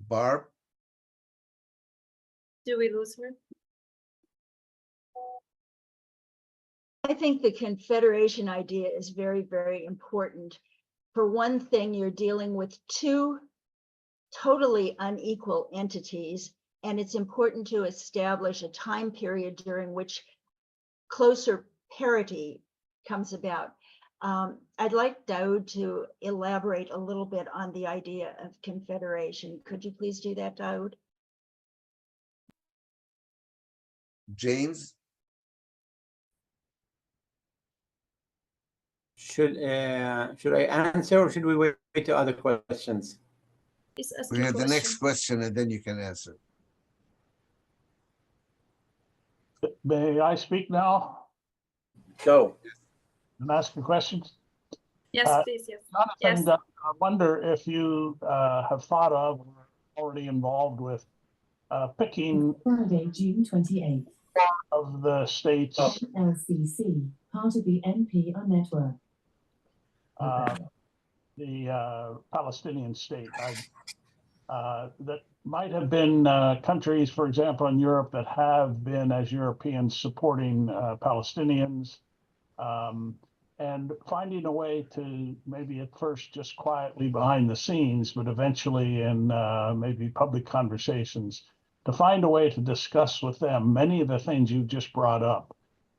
Barb? Do we lose her? I think the confederation idea is very, very important. For one thing, you're dealing with two totally unequal entities, and it's important to establish a time period during which closer parity comes about. I'd like Daoud to elaborate a little bit on the idea of confederation. Could you please do that, Daoud? James? Should I answer, or should we wait to other questions? Please ask We your have the next question. question, and then you can answer. May I speak now Go. and ask the questions? Yes, please, yes. Jonathan, Yes. I wonder if you have thought of or already involved with picking Friday, June 28th. of the states, LCC, part of the NPR network. the Palestinian state. That might have been countries, for example, in Europe that have been, as Europeans, supporting Palestinians, and finding a way to maybe at first just quietly behind the scenes, but eventually in maybe public conversations, to find a way to discuss with them many of the things you just brought up,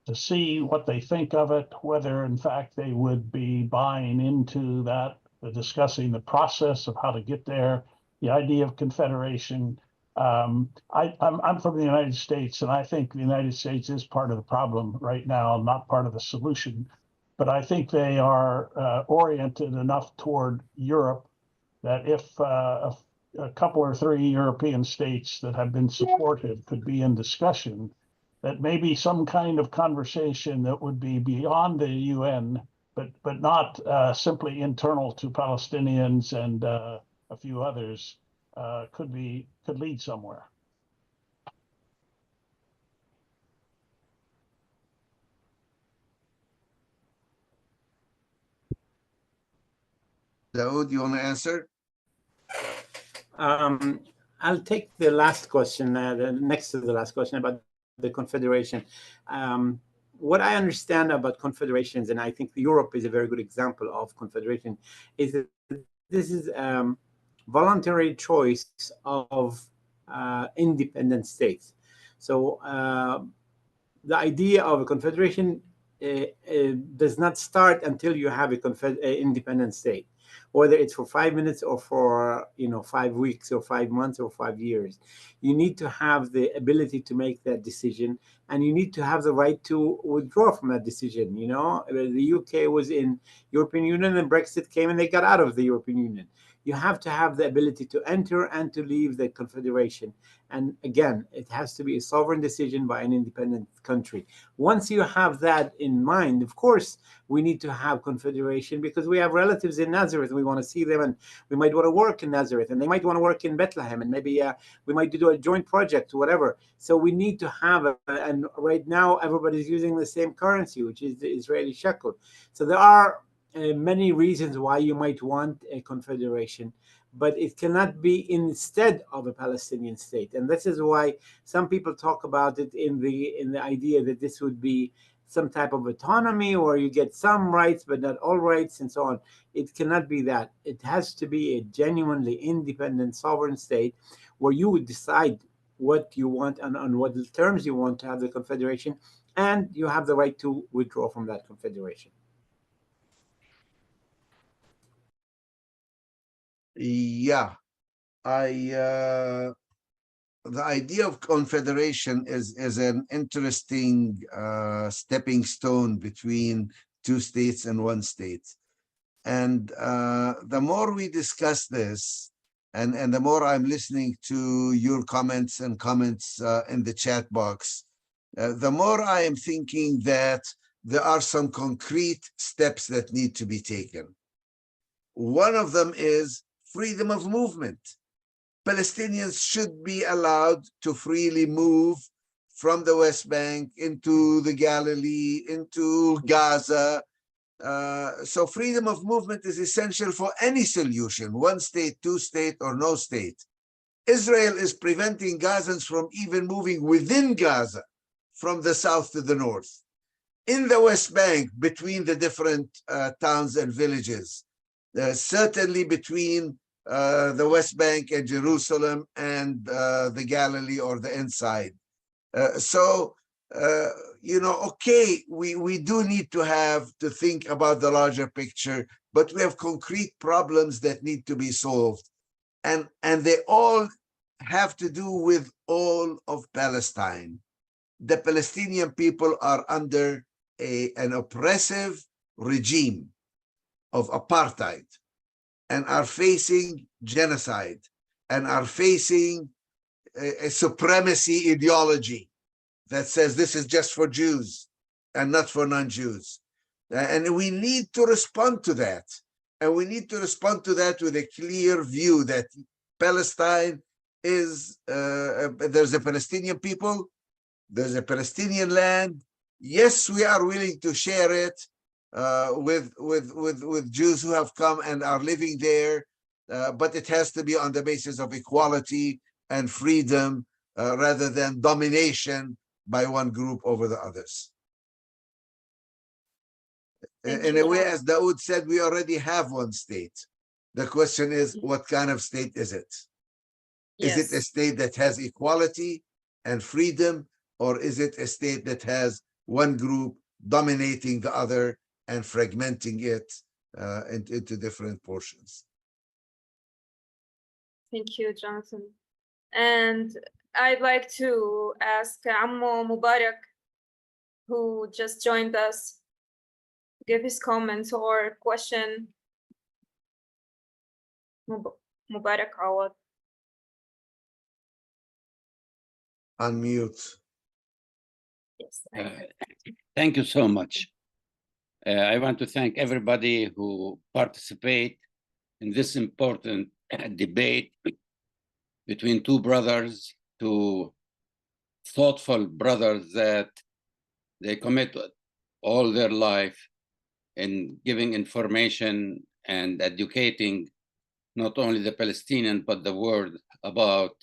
to see what they think of it, whether in fact they would be buying into that, discussing the process of how to get there, the idea of confederation. I'm from the United States, and I think the United States is part of the problem right now, not part of the solution. But I think they are oriented enough toward Europe that if a couple or three European states that have been supportive could be in discussion, that maybe some kind of conversation that would be beyond the UN but not simply internal to Palestinians and a few others, could lead somewhere. Daoud, you want to answer? I'll take the last question, the next to the last question about the confederation. What I understand about confederations, and I think Europe is a very good example of confederation, is that this is voluntary choice of independent states. So the idea of a confederation does not start until you have an independent state, whether it's for 5 minutes or for 5 weeks or 5 months or 5 years. You need to have the ability to make that decision, and you need to have the right to withdraw from that decision. The UK was in European Union, and Brexit came and they got out of the European Union. You have to have the ability to enter and to leave the confederation. And again, it has to be a sovereign decision by an independent country. Once you have that in mind, of course, we need to have confederation because we have relatives in Nazareth. We want to see them, and we might want to work in Nazareth, and they might want to work in Bethlehem, and maybe we might do a joint project, whatever. So we need to have, and right now everybody's using the same currency, which is the Israeli shekel. So there are many reasons why you might want a confederation, but it cannot be instead of a Palestinian state. And this is why some people talk about it in the idea that this would be some type of autonomy, or you get some rights but not all rights, and so on. It cannot be that. It has to be a genuinely independent sovereign state where you would decide what you want and on what terms you want to have the confederation, and you have the right to withdraw from that confederation. Yeah, the idea of confederation is an interesting stepping stone between two states and one state. And the more we discuss this, and the more I'm listening to your comments and comments in the chat box, the more I am thinking that there are some concrete steps that need to be taken. One of them is freedom of movement. Palestinians should be allowed to freely move from the West Bank into the Galilee, into Gaza. So freedom of movement is essential for any solution, one state, two state, or no state. Israel is preventing Gazans from even moving within Gaza, from the south to the north. In the West Bank, between the different towns and villages, certainly between the West Bank and Jerusalem and the Galilee or the inside. Okay, we do need to think about the larger picture, but we have concrete problems that need to be solved. And they all have to do with all of Palestine. The Palestinian people are under an oppressive regime of apartheid, and are facing genocide, and are facing a supremacy ideology that says this is just for Jews and not for non-Jews. And we need to respond to that. And we need to respond to that with a clear view that Palestine is, there's a Palestinian people, there's a Palestinian land. Yes, we are willing to share it with Jews who have come and are living there, but it has to be on the basis of equality and freedom rather than domination by one group over the others. In a way, as Daoud said, we already have one state. The question is, what kind of state is it? Is it a state that has equality and freedom, or is it a state that has one group dominating the other and fragmenting it into different portions? Thank you, Jonathan. And I'd like to ask Ammo Mubarak, who just joined us, to give his comments or question. Mubarak Awad. Unmute. Yes. Thank you so much. I want to thank everybody who participate in this important debate between two brothers, two thoughtful brothers that they commit all their life in giving information and educating not only the Palestinian, but the world about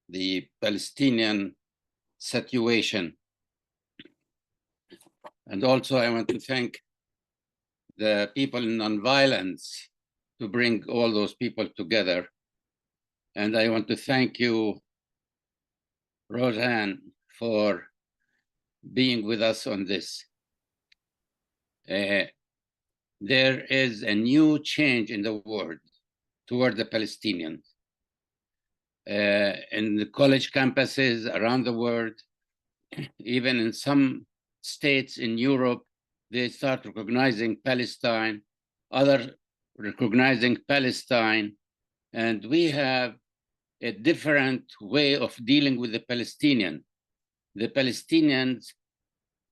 the Palestinian situation. And also I want to thank the people in nonviolence to bring all those people together. And I want to thank you, Roseanne, for being with us on this. There is a new change in the world toward the Palestinians. In the college campuses around the world, even in some states in Europe, they start recognizing Palestine, others recognizing Palestine, and we have a different way of dealing with the Palestinian. The Palestinians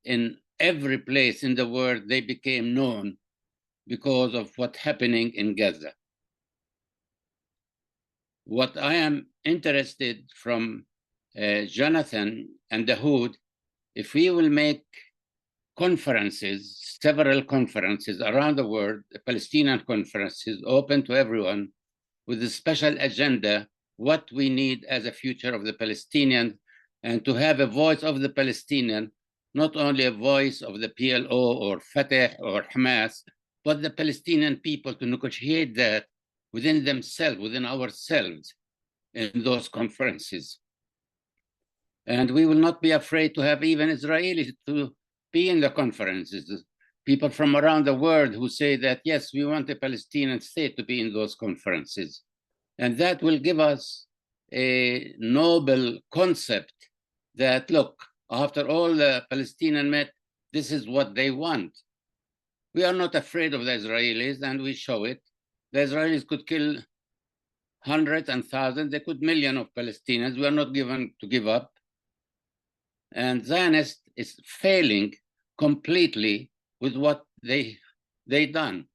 in every place in the world, they became known because of what's happening in Gaza. What I am interested from Jonathan and Dahoud, if we will make conferences, several conferences around the world, Palestinian conferences open to everyone with a special agenda, what we need as a future of the Palestinians, and to have a voice of the Palestinian, not only a voice of the PLO or Fatah or Hamas, but the Palestinian people to negotiate that within themselves, within ourselves in those conferences. And we will not be afraid to have even Israelis to be in the conferences. People from around the world who say that, yes, we want a Palestinian state to be in those conferences. And that will give us a noble concept that, look, after all the Palestinian met, this is what they want. We are not afraid of the Israelis, and we show it. The Israelis could kill hundreds and thousands, they could millions of Palestinians. We are not given to give up. And Zionist is failing completely with what they done.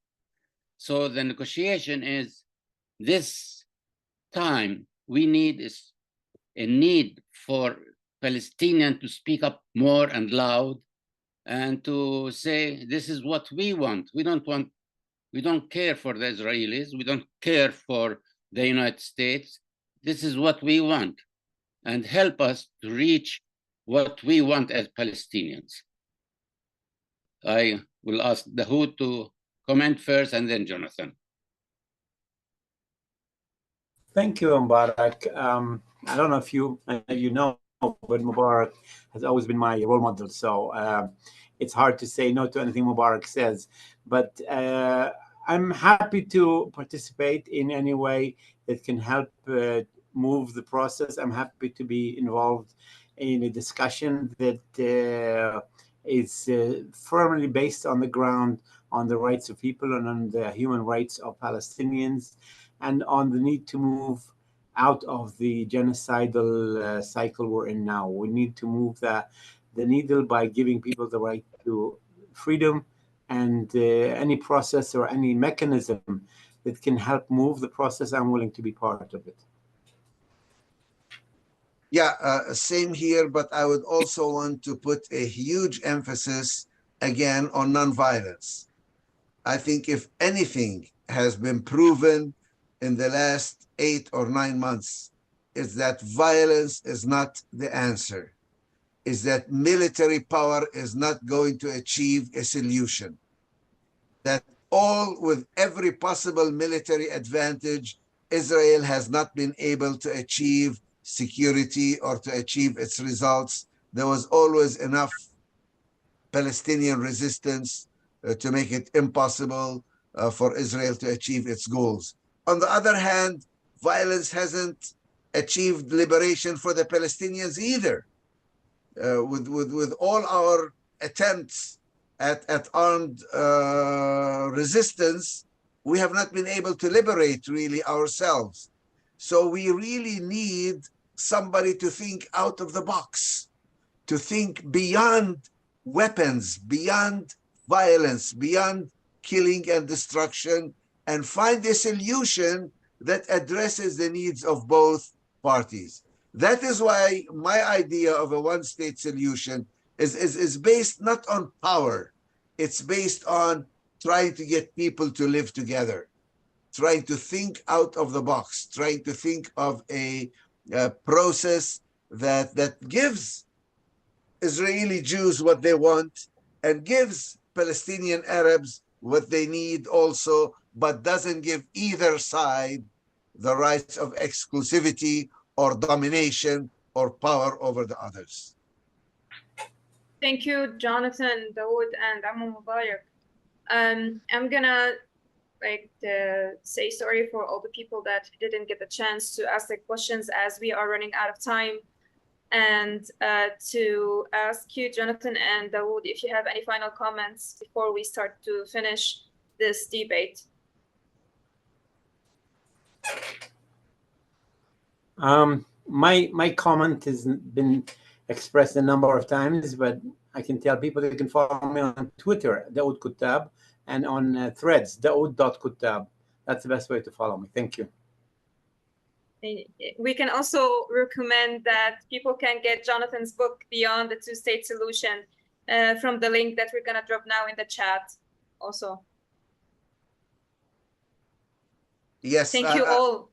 So the negotiation is this time we need is a need for Palestinians to speak up more and loud and to say, this is what we want. We don't care for the Israelis. We don't care for the United States. This is what we want, and help us to reach what we want as Palestinians. I will ask Dahoud to comment first and then Jonathan. Thank you, Mubarak. I don't know if you know, but Mubarak has always been my role model. So it's hard to say no to anything Mubarak says. But I'm happy to participate in any way that can help move the process. I'm happy to be involved in a discussion that is firmly based on the ground on the rights of people and on the human rights of Palestinians, and on the need to move out of the genocidal cycle we're in now. We need to move the needle by giving people the right to freedom, and any process or any mechanism that can help move the process, I'm willing to be part of it. Yeah, same here, but I would also want to put a huge emphasis again on nonviolence. I think if anything has been proven in the last 8 or 9 months, is that violence is not the answer, is that military power is not going to achieve a solution, that all with every possible military advantage, Israel has not been able to achieve security or to achieve its results. There was always enough Palestinian resistance to make it impossible for Israel to achieve its goals. On the other hand, violence hasn't achieved liberation for the Palestinians either. With all our attempts at armed resistance, we have not been able to liberate really ourselves. So we really need somebody to think out of the box, to think beyond weapons, beyond violence, beyond killing and destruction, and find a solution that addresses the needs of both parties. That is why my idea of a one-state solution is based not on power. It's based on trying to get people to live together, trying to think out of the box, trying to think of a process that gives Israeli Jews what they want and gives Palestinian Arabs what they need also, but doesn't give either side the rights of exclusivity or domination or power over the others. Thank you, Jonathan, Dawood, and Amu Mubarak. I'm gonna say sorry for all the people that didn't get the chance to ask the questions as we are running out of time. And to ask you, Jonathan and Dawood, if you have any final comments before we start to finish this debate. My comment has been expressed a number of times, but I can tell people they can follow me on Twitter, Dawood Kuttab, and on Threads, Dawood.Kuttab. That's the best way to follow me. Thank you. We can also recommend that people can get Jonathan's book, Beyond the Two-State Solution, from the link that we're going to drop now in the chat also. Yes. Thank you all.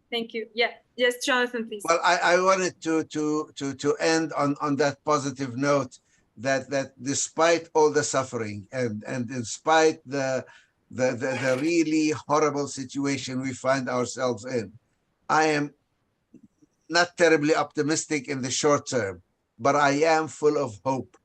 Thank you. Yeah. Yes, Jonathan, please. Well, I wanted to end on that positive note that despite all the suffering and despite the really horrible situation we find ourselves in, I am not terribly optimistic in the short term, but I am full of hope.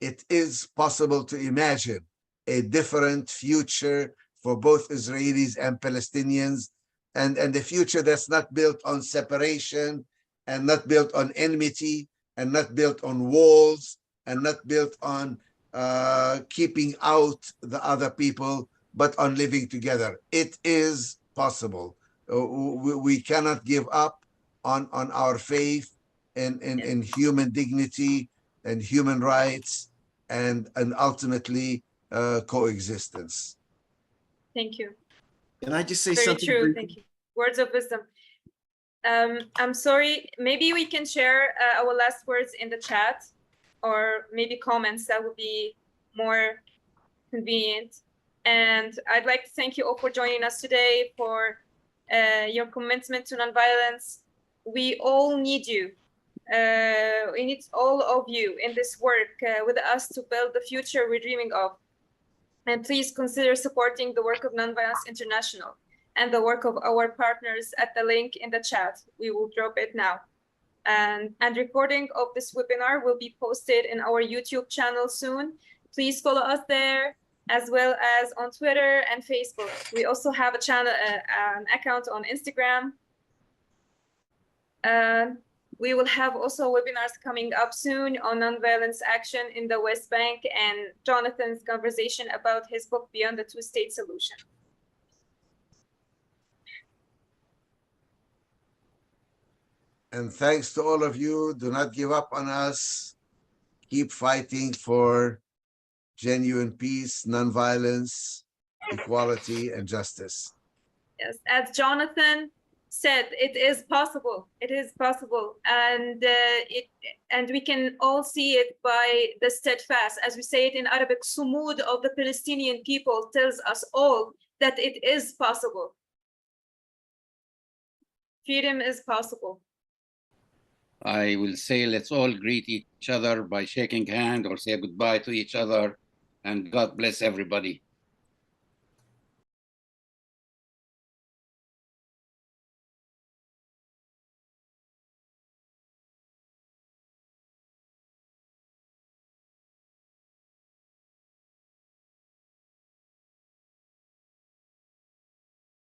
It is possible to imagine a different future for both Israelis and Palestinians, and a future that's not built on separation and not built on enmity and not built on walls and not built on keeping out the other people, but on living together. It is possible. We cannot give up on our faith in human dignity and human rights and ultimately coexistence. Thank you. Can I just say Very something? true. briefly? Thank you. Words of wisdom. I'm sorry. Maybe we can share our last words in the chat, or maybe comments. That would be more convenient. And I'd like to thank you all for joining us today, for your commitment to nonviolence. We all need you. We need all of you in this work with us to build the future we're dreaming of. And please consider supporting the work of Nonviolence International and the work of our partners at the link in the chat. We will drop it now. And recording of this webinar will be posted in our YouTube channel soon. Please follow us there, as well as on Twitter and Facebook. We also have a channel, an account on Instagram. We will have also webinars coming up soon on nonviolence action in the West Bank and Jonathan's conversation about his book, Beyond the Two-State Solution. And thanks to all of you. Do not give up on us. Keep fighting for genuine peace, nonviolence, equality, and justice. Yes, as Jonathan said, it is possible. It is possible, and we can all see it by the steadfast, as we say it in Arabic, sumud of the Palestinian people tells us all that it is possible. Freedom is possible. I will say let's all greet each other by shaking hands or say goodbye to each other, and God bless everybody.